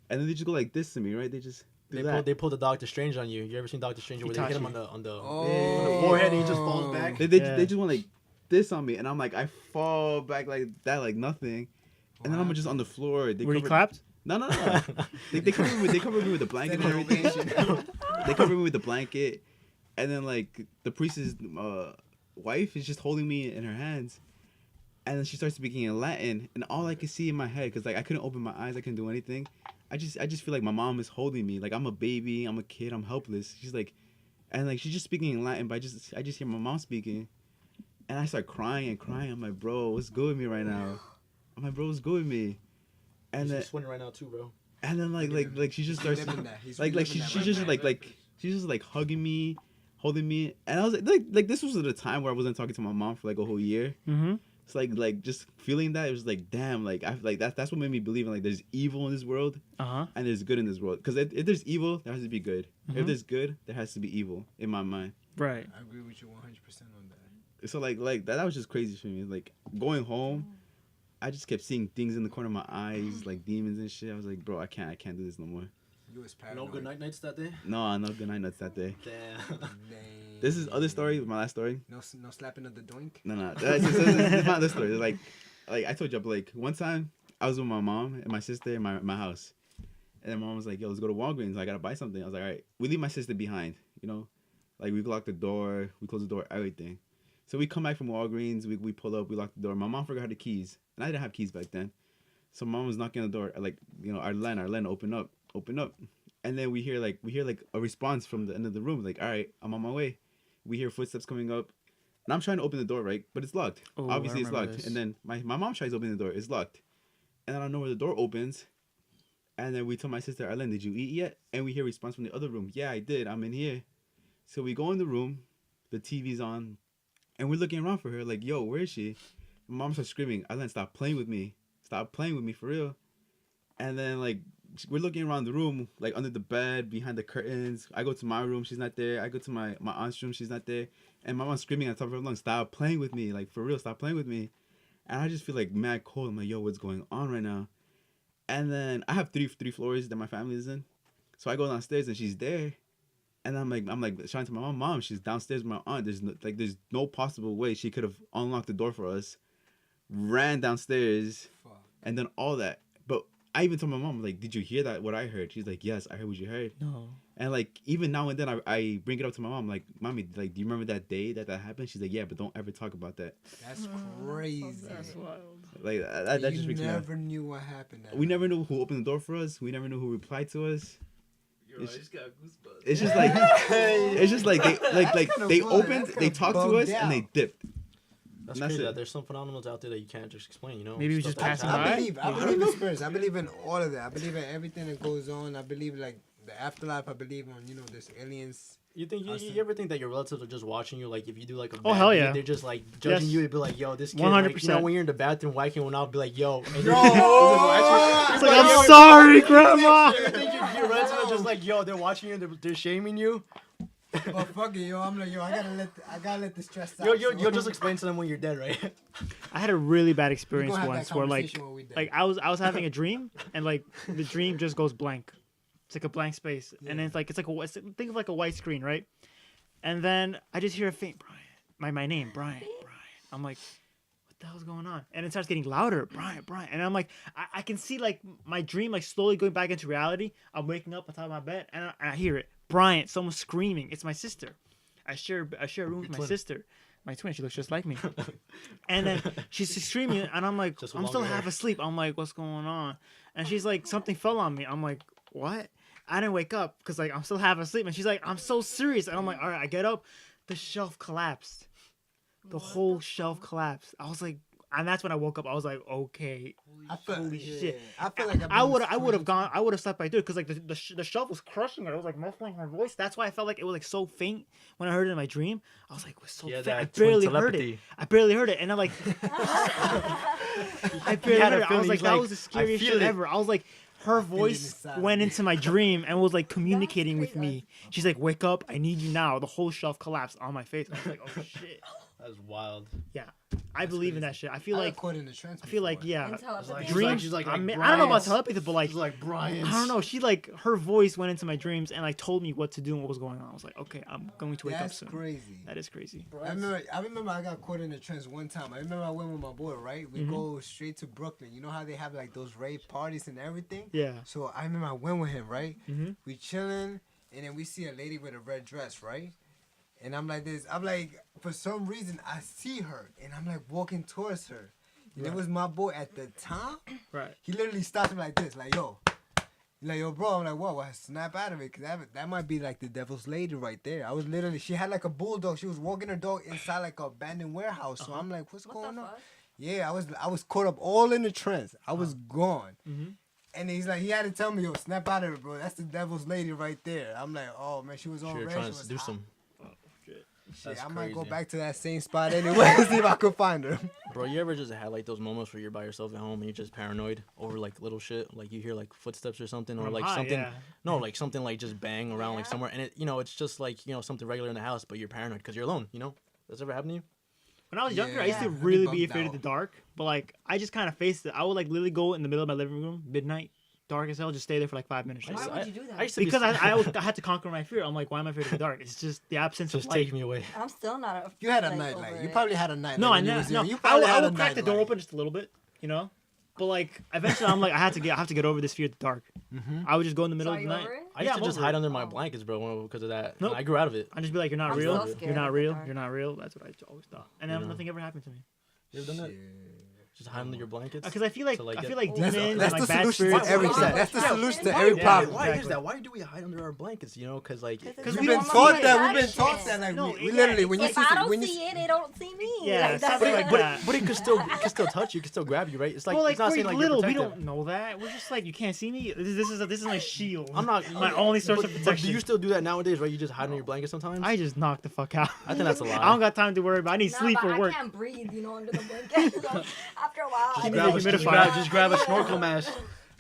[SPEAKER 5] And then they just go like this to me, right? They just do that.
[SPEAKER 1] They pulled the Doctor Strange on you. You ever seen Doctor Strange where they hit him on the
[SPEAKER 2] Oh.
[SPEAKER 1] forehead and he just falls back?
[SPEAKER 5] They just want like this on me, and I'm like, I fall back like that, like nothing. And then I'm just on the floor.
[SPEAKER 3] Were you clapped?
[SPEAKER 5] No. They cover me with the blanket and everything. They cover me with the blanket, and then like the priest's wife is just holding me in her hands, and then she starts speaking in Latin, and all I could see in my head, cause like I couldn't open my eyes, I couldn't do anything. I just feel like my mom is holding me, like I'm a baby, I'm a kid, I'm helpless. She's like, and like she's just speaking in Latin, but I just hear my mom speaking, and I start crying. I'm like, bro, what's good with me right now? I'm like, bro, what's good with me? And then
[SPEAKER 1] He's swimming right now too, bro.
[SPEAKER 5] and then like she just starts like she's just like hugging me, holding me, and I was like this was at a time where I wasn't talking to my mom for like a whole year.
[SPEAKER 3] Mm-hmm.
[SPEAKER 5] It's like just feeling that, it was like, damn, like I like that's what made me believe in like there's evil in this world
[SPEAKER 3] Uh-huh.
[SPEAKER 5] and there's good in this world. Because if there's evil, there has to be good.
[SPEAKER 3] Mhm.
[SPEAKER 5] If there's good, there has to be evil in my mind.
[SPEAKER 3] Right.
[SPEAKER 2] I agree with you 100% on that.
[SPEAKER 5] So like that was just crazy for me. Like going home, I just kept seeing things in the corner of my eyes, like demons and shit. I was like, bro, I can't do this no more.
[SPEAKER 2] You was
[SPEAKER 1] No
[SPEAKER 2] paranoid.
[SPEAKER 1] good nights that day.
[SPEAKER 5] No good night nuts that day.
[SPEAKER 1] Damn.
[SPEAKER 2] Dang.
[SPEAKER 5] This is other story, my last story.
[SPEAKER 2] No slapping of the doink.
[SPEAKER 5] No. It's my other story. Like I told you, like one time I was with my mom and my sister in my house, and then mom was like, "Yo, let's go to Walgreens. I gotta buy something." I was like, "All right." We leave my sister behind, you know, like we lock the door, we close the door, everything. So we come back from Walgreens, we pull up, we lock the door. My mom forgot her keys, and I didn't have keys back then. So mom was knocking on the door, like, you know, our line, open up, and then we hear like a response from the end of the room, like, "All right, I'm on my way." We hear footsteps coming up, and I'm trying to open the door, right? But it's locked.
[SPEAKER 3] Oh,
[SPEAKER 5] Obviously,
[SPEAKER 3] I
[SPEAKER 5] it's
[SPEAKER 3] remember
[SPEAKER 5] locked.
[SPEAKER 3] this.
[SPEAKER 5] And then my mom tries to open the door. It's locked. And then I don't know where the door opens. And then we tell my sister, Arlen, did you eat yet? And we hear a response from the other room. Yeah, I did. I'm in here. So we go in the room. The TV's on. And we're looking around for her. Like, yo, where is she? My mom starts screaming, Arlen, stop playing with me. Stop playing with me, for real. And then, like, we're looking around the room, like under the bed, behind the curtains. I go to my room, she's not there. I go to my aunt's room, she's not there. And my mom's screaming at the top of her lungs, stop playing with me. Like, for real, stop playing with me. And I just feel like mad cold. I'm like, yo, what's going on right now? And then I have three floors that my family is in. So I go downstairs and she's there. And I'm like shouting to my mom, she's downstairs with my aunt. There's no possible way she could have unlocked the door for us, ran downstairs, and then all that. But I even told my mom, like, did you hear that? What I heard? She's like, yes, I heard what you heard.
[SPEAKER 3] No.
[SPEAKER 5] And like even now and then I bring it up to my mom, like, mommy, like, do you remember that day that happened? She's like, yeah, but don't ever talk about that.
[SPEAKER 2] That's crazy.
[SPEAKER 3] That's wild.
[SPEAKER 5] Like that just
[SPEAKER 2] You
[SPEAKER 5] makes me
[SPEAKER 2] never knew what happened.
[SPEAKER 5] We never knew who opened the door for us. We never knew who replied to us.
[SPEAKER 6] Yo, I just got goosebumps.
[SPEAKER 5] It's just like it's just like they opened, they talked to us, and they dipped.
[SPEAKER 1] That's
[SPEAKER 5] That's
[SPEAKER 1] crazy.
[SPEAKER 5] it.
[SPEAKER 1] That there's some phenomenals out there that you can't just explain. You know.
[SPEAKER 3] Maybe we
[SPEAKER 1] Stuff
[SPEAKER 3] just
[SPEAKER 1] that
[SPEAKER 3] passing
[SPEAKER 1] happens.
[SPEAKER 3] by?
[SPEAKER 2] I believe in spirits. I believe in all of that. I believe in everything that goes on. I believe like the afterlife. I believe on there's aliens.
[SPEAKER 1] You think you ever think that your relatives are just watching you? Like if you do like a
[SPEAKER 3] Oh,
[SPEAKER 1] bad
[SPEAKER 3] hell
[SPEAKER 1] deed,
[SPEAKER 3] yeah.
[SPEAKER 1] they're just like judging
[SPEAKER 3] Yes.
[SPEAKER 1] you. They'd be like, yo, this kid. Like, you know,
[SPEAKER 3] 100%.
[SPEAKER 1] when you're in the bathroom whacking one out, be like, yo. And
[SPEAKER 2] Yo!
[SPEAKER 3] It's like, I'm sorry, Grandma.
[SPEAKER 1] You think your relatives are just like, yo, they're watching you and they're shaming you?
[SPEAKER 2] But fuck it, yo. I'm like, yo, I gotta let the stress out.
[SPEAKER 1] You'll just explain to them when you're dead, right?
[SPEAKER 3] I had a really bad
[SPEAKER 2] We
[SPEAKER 3] experience
[SPEAKER 2] gonna have
[SPEAKER 3] once
[SPEAKER 2] that
[SPEAKER 3] where like
[SPEAKER 2] conversation when we dead.
[SPEAKER 3] I was having a dream and like the dream just goes blank. It's like a blank space, and then it's like think of like a white screen, right? And then I just hear a faint Brian, my name, Brian. I'm like, what the hell's going on? And it starts getting louder, Brian. And I'm like, I can see like my dream like slowly going back into reality. I'm waking up on top of my bed and I hear it, Brian. Someone's screaming. It's my sister. I share a room with my sister. My twin, she looks just like me. And then she's screaming, and I'm like,
[SPEAKER 1] Just
[SPEAKER 3] I'm
[SPEAKER 1] with
[SPEAKER 3] still
[SPEAKER 1] longer
[SPEAKER 3] half
[SPEAKER 1] hair.
[SPEAKER 3] asleep. I'm like, what's going on? And she's like, something fell on me. I'm like, what? I didn't wake up because like I'm still half asleep. And she's like, I'm so serious. And I'm like, all right, I get up. The shelf collapsed. The whole shelf collapsed. I was like, and that's when I woke up. I was like, okay, holy shit.
[SPEAKER 2] I feel like
[SPEAKER 3] I would have slept right through because like the shelf was crushing it. It was like muffling my voice. That's why I felt like it was like so faint when I heard it in my dream. I was like, it was so
[SPEAKER 1] Yeah,
[SPEAKER 3] faint. I
[SPEAKER 1] that twin
[SPEAKER 3] barely heard it.
[SPEAKER 1] telepathy.
[SPEAKER 3] I barely heard it, and I'm like, I barely
[SPEAKER 1] had a
[SPEAKER 3] heard it. I was
[SPEAKER 1] feeling,
[SPEAKER 3] like,
[SPEAKER 1] he's
[SPEAKER 3] that
[SPEAKER 1] like,
[SPEAKER 3] was the
[SPEAKER 1] I
[SPEAKER 3] scariest
[SPEAKER 1] feel
[SPEAKER 3] shit
[SPEAKER 1] it.
[SPEAKER 3] ever. I was like, her voice
[SPEAKER 2] inside
[SPEAKER 3] went
[SPEAKER 2] me.
[SPEAKER 3] into my dream and was like communicating with
[SPEAKER 4] crazy.
[SPEAKER 3] me. She's like, wake up, I need you now. The whole shelf collapsed on my face. I was like, oh shit.
[SPEAKER 1] That's wild.
[SPEAKER 3] Yeah, I believe in that shit. I feel like
[SPEAKER 2] caught in the trance.
[SPEAKER 3] I feel like yeah.
[SPEAKER 4] And telepathy.
[SPEAKER 1] Like,
[SPEAKER 3] Dreams.
[SPEAKER 1] she's like
[SPEAKER 3] I don't know about
[SPEAKER 1] Brian's.
[SPEAKER 3] telepathy, but like
[SPEAKER 1] She's like Brian.
[SPEAKER 3] I don't know. She like her voice went into my dreams and like told me what to do and what was going on. I was like, okay, I'm going to wake up
[SPEAKER 2] That's
[SPEAKER 3] soon.
[SPEAKER 2] crazy.
[SPEAKER 3] That is crazy.
[SPEAKER 2] I remember I got caught in the trance one time. I remember I went with my boy, right? We go straight to Brooklyn. You know how they have like those rave parties and everything?
[SPEAKER 3] Yeah.
[SPEAKER 2] So I remember I went with him, right?
[SPEAKER 3] Mhm.
[SPEAKER 2] We chilling, and then we see a lady with a red dress, right? And I'm like this. I'm like, for some reason, I see her, and I'm like walking towards her. And it was my boy at the time.
[SPEAKER 3] Right.
[SPEAKER 2] He literally stopped me like this, like, yo. He's like, yo, bro. I'm like, whoa, I snap out of it, because that might be like the devil's lady right there. I was literally, she had like a bulldog. She was walking her dog inside like a abandoned warehouse. So I'm like, what's
[SPEAKER 4] What
[SPEAKER 2] going
[SPEAKER 4] the
[SPEAKER 2] on?
[SPEAKER 4] fuck?
[SPEAKER 2] Yeah, I was caught up all in the trance. I was gone.
[SPEAKER 3] Mhm.
[SPEAKER 2] And he's like, he had to tell me, yo, snap out of it, bro. That's the devil's lady right there. I'm like, oh man, she was on
[SPEAKER 1] Sure,
[SPEAKER 2] red.
[SPEAKER 1] trying
[SPEAKER 2] She
[SPEAKER 1] to
[SPEAKER 2] was
[SPEAKER 1] seduce
[SPEAKER 2] hot.
[SPEAKER 1] them.
[SPEAKER 2] Shit,
[SPEAKER 1] That's
[SPEAKER 2] I might go
[SPEAKER 1] crazy.
[SPEAKER 2] back to that same spot anyway and see if I could find her.
[SPEAKER 1] Bro, you ever just had like those moments where you're by yourself at home and you're just paranoid over like little shit, like you hear like footsteps or something, or
[SPEAKER 3] I'm
[SPEAKER 1] like
[SPEAKER 3] high,
[SPEAKER 1] something,
[SPEAKER 3] yeah.
[SPEAKER 1] no, like something like just bang around like
[SPEAKER 4] Yeah.
[SPEAKER 1] somewhere, and it, it's just like something regular in the house, but you're paranoid because you're alone. Does that ever happen to you?
[SPEAKER 3] When I was younger, I used to
[SPEAKER 2] Yeah.
[SPEAKER 3] really
[SPEAKER 2] I'd be
[SPEAKER 3] be
[SPEAKER 2] bummed
[SPEAKER 3] afraid of
[SPEAKER 2] out.
[SPEAKER 3] the dark, but like I just kind of faced it. I would like literally go in the middle of my living room, midnight, dark as hell, just stay there for like 5 minutes.
[SPEAKER 4] Why
[SPEAKER 3] Just-
[SPEAKER 4] would you do that?
[SPEAKER 1] I used to
[SPEAKER 3] because
[SPEAKER 1] be,
[SPEAKER 3] I had to conquer my fear. I'm like, why am I afraid of the dark? It's just the absence
[SPEAKER 1] just
[SPEAKER 3] of light.
[SPEAKER 1] take me away.
[SPEAKER 4] I'm still not. A,
[SPEAKER 2] You had a
[SPEAKER 4] like,
[SPEAKER 2] nightlight.
[SPEAKER 4] over
[SPEAKER 2] You
[SPEAKER 4] it.
[SPEAKER 2] probably had a nightlight.
[SPEAKER 3] No, I
[SPEAKER 2] when you
[SPEAKER 3] never.
[SPEAKER 2] was
[SPEAKER 3] No,
[SPEAKER 2] young. You
[SPEAKER 3] I
[SPEAKER 2] probably
[SPEAKER 3] would, I
[SPEAKER 2] had a
[SPEAKER 3] would crack the door
[SPEAKER 2] nightlight.
[SPEAKER 3] open just a little bit, But like eventually, I'm like, I have to get over this fear of the dark. I would just go in the middle
[SPEAKER 4] So
[SPEAKER 3] of
[SPEAKER 4] are
[SPEAKER 3] the
[SPEAKER 4] you
[SPEAKER 3] night.
[SPEAKER 4] over it?
[SPEAKER 1] I used
[SPEAKER 3] I'm
[SPEAKER 1] to just
[SPEAKER 3] over
[SPEAKER 1] hide
[SPEAKER 3] it.
[SPEAKER 1] under my blankets, bro, because of that.
[SPEAKER 3] Nope.
[SPEAKER 1] And I grew out of it.
[SPEAKER 3] I'd just be like, you're not
[SPEAKER 4] I'm
[SPEAKER 3] real.
[SPEAKER 4] so scared
[SPEAKER 3] You're not
[SPEAKER 4] of the
[SPEAKER 3] real.
[SPEAKER 4] dark.
[SPEAKER 3] You're not real. That's what I always thought. And then nothing ever happened to me.
[SPEAKER 1] You ever done that? Just hide under your blankets.
[SPEAKER 3] Because I feel like
[SPEAKER 1] So, like,
[SPEAKER 3] I
[SPEAKER 1] get-
[SPEAKER 3] feel like
[SPEAKER 2] That's,
[SPEAKER 3] demons
[SPEAKER 2] that's
[SPEAKER 3] and
[SPEAKER 2] the
[SPEAKER 3] like bad
[SPEAKER 2] solution
[SPEAKER 3] spirits.
[SPEAKER 2] to everything.
[SPEAKER 4] Yeah.
[SPEAKER 2] That's the
[SPEAKER 4] Yeah.
[SPEAKER 2] solution to
[SPEAKER 4] Yeah.
[SPEAKER 2] every
[SPEAKER 3] Yeah.
[SPEAKER 2] problem.
[SPEAKER 1] Why
[SPEAKER 3] Exactly.
[SPEAKER 1] is that? Why do we hide under our blankets? Because like
[SPEAKER 4] Because
[SPEAKER 2] We've
[SPEAKER 4] we
[SPEAKER 2] been
[SPEAKER 4] don't
[SPEAKER 2] taught
[SPEAKER 4] want
[SPEAKER 2] that.
[SPEAKER 4] to
[SPEAKER 2] We've been
[SPEAKER 4] touch
[SPEAKER 2] taught
[SPEAKER 4] it.
[SPEAKER 2] that. Like
[SPEAKER 3] No,
[SPEAKER 2] we
[SPEAKER 3] yeah,
[SPEAKER 2] literally
[SPEAKER 3] it's
[SPEAKER 2] when you
[SPEAKER 3] like,
[SPEAKER 4] If I don't
[SPEAKER 2] when you
[SPEAKER 4] see it, they don't see me.
[SPEAKER 3] Yeah,
[SPEAKER 4] Like, that's
[SPEAKER 3] something like
[SPEAKER 4] it.
[SPEAKER 3] that.
[SPEAKER 1] but it could still touch you. It could still grab you, right? It's like
[SPEAKER 3] Well, like
[SPEAKER 1] it's not
[SPEAKER 3] we're
[SPEAKER 1] saying like
[SPEAKER 3] little.
[SPEAKER 1] you're
[SPEAKER 3] We
[SPEAKER 1] protected.
[SPEAKER 3] don't know that. We're just like you can't see me. This is my shield.
[SPEAKER 1] I'm not
[SPEAKER 3] my only source of
[SPEAKER 1] But
[SPEAKER 3] protection.
[SPEAKER 1] do you still do that nowadays, right? You just hide under your blanket sometimes.
[SPEAKER 3] I just knock the fuck out.
[SPEAKER 1] I think that's a lie.
[SPEAKER 3] I don't got time to worry about. I need
[SPEAKER 4] Nah,
[SPEAKER 3] sleep
[SPEAKER 4] but
[SPEAKER 3] for work.
[SPEAKER 4] I can't breathe, under the blanket. So after a while,
[SPEAKER 3] Keep
[SPEAKER 4] I
[SPEAKER 3] me
[SPEAKER 4] just-
[SPEAKER 3] the humidifier.
[SPEAKER 1] just grab a snorkel mask.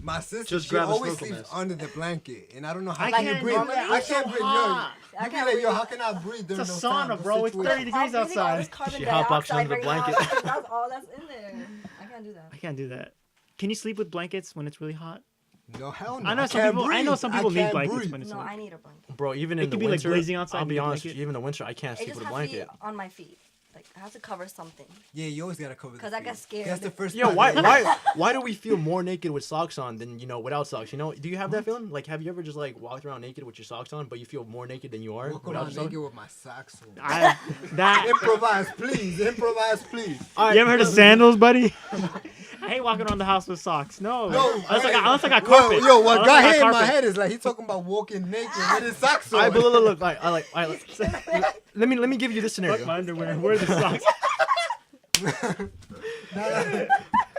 [SPEAKER 2] my sister,
[SPEAKER 1] Just
[SPEAKER 2] she
[SPEAKER 1] grab a
[SPEAKER 2] always
[SPEAKER 1] snorkel
[SPEAKER 2] sleeps
[SPEAKER 1] mask.
[SPEAKER 2] under the blanket, and I don't know how
[SPEAKER 3] I
[SPEAKER 2] can you
[SPEAKER 3] can't
[SPEAKER 2] breathe.
[SPEAKER 3] do that.
[SPEAKER 2] I
[SPEAKER 3] It's
[SPEAKER 2] can't
[SPEAKER 3] so
[SPEAKER 2] breathe.
[SPEAKER 3] hot.
[SPEAKER 2] Yo, you be like, yo, how can I breathe during
[SPEAKER 3] It's a
[SPEAKER 2] those
[SPEAKER 3] sauna,
[SPEAKER 2] times,
[SPEAKER 3] bro.
[SPEAKER 2] those
[SPEAKER 3] It's 30
[SPEAKER 2] situations?
[SPEAKER 3] degrees
[SPEAKER 4] I'm breathing all
[SPEAKER 3] outside.
[SPEAKER 4] this carbon
[SPEAKER 1] She hot boxes
[SPEAKER 4] dioxide
[SPEAKER 1] under the
[SPEAKER 4] right now.
[SPEAKER 1] blanket.
[SPEAKER 4] That's all that's in there. I can't do that.
[SPEAKER 3] I can't do that. Can you sleep with blankets when it's really hot?
[SPEAKER 2] No, hell no.
[SPEAKER 3] I know some
[SPEAKER 2] can't
[SPEAKER 3] people. I know
[SPEAKER 2] breathe.
[SPEAKER 3] some people need
[SPEAKER 2] can't
[SPEAKER 3] blankets
[SPEAKER 2] breathe.
[SPEAKER 3] when it's
[SPEAKER 4] No,
[SPEAKER 3] hot.
[SPEAKER 4] I need a blanket.
[SPEAKER 1] Bro, even
[SPEAKER 3] It
[SPEAKER 1] in the
[SPEAKER 3] could be, like,
[SPEAKER 1] winter,
[SPEAKER 3] blazing outside
[SPEAKER 1] I'll
[SPEAKER 3] and
[SPEAKER 1] be
[SPEAKER 3] need a
[SPEAKER 1] honest.
[SPEAKER 3] blanket.
[SPEAKER 1] Even in the winter, I can't
[SPEAKER 4] It
[SPEAKER 1] sleep
[SPEAKER 4] just
[SPEAKER 1] with a
[SPEAKER 4] has to be
[SPEAKER 1] blanket.
[SPEAKER 4] on my feet. Like I have to cover something.
[SPEAKER 2] Yeah, you always gotta cover.
[SPEAKER 4] Because I get scared.
[SPEAKER 2] That's the first.
[SPEAKER 1] Yo,
[SPEAKER 2] time
[SPEAKER 1] why,
[SPEAKER 2] that-
[SPEAKER 1] why do we feel more naked with socks on than without socks? Do you have that feeling? Like, have you ever just like walked around naked with your socks on, but you feel more naked than you are
[SPEAKER 2] Walk
[SPEAKER 1] without
[SPEAKER 2] around
[SPEAKER 1] your socks?
[SPEAKER 2] naked with my socks on.
[SPEAKER 3] That.
[SPEAKER 2] Improvise, please. Improvise, please.
[SPEAKER 3] You ever heard of sandals, buddy? I hate walking around the house with socks. No. Unless I got carpet.
[SPEAKER 2] Yo, what
[SPEAKER 3] Unless
[SPEAKER 2] got
[SPEAKER 3] I got
[SPEAKER 2] hit in my
[SPEAKER 3] carpet.
[SPEAKER 2] head is like he talking about walking naked with his socks on.
[SPEAKER 1] Alright, but look. Let me give you this
[SPEAKER 3] Fuck
[SPEAKER 1] scenario.
[SPEAKER 3] my underwear. Where are the socks?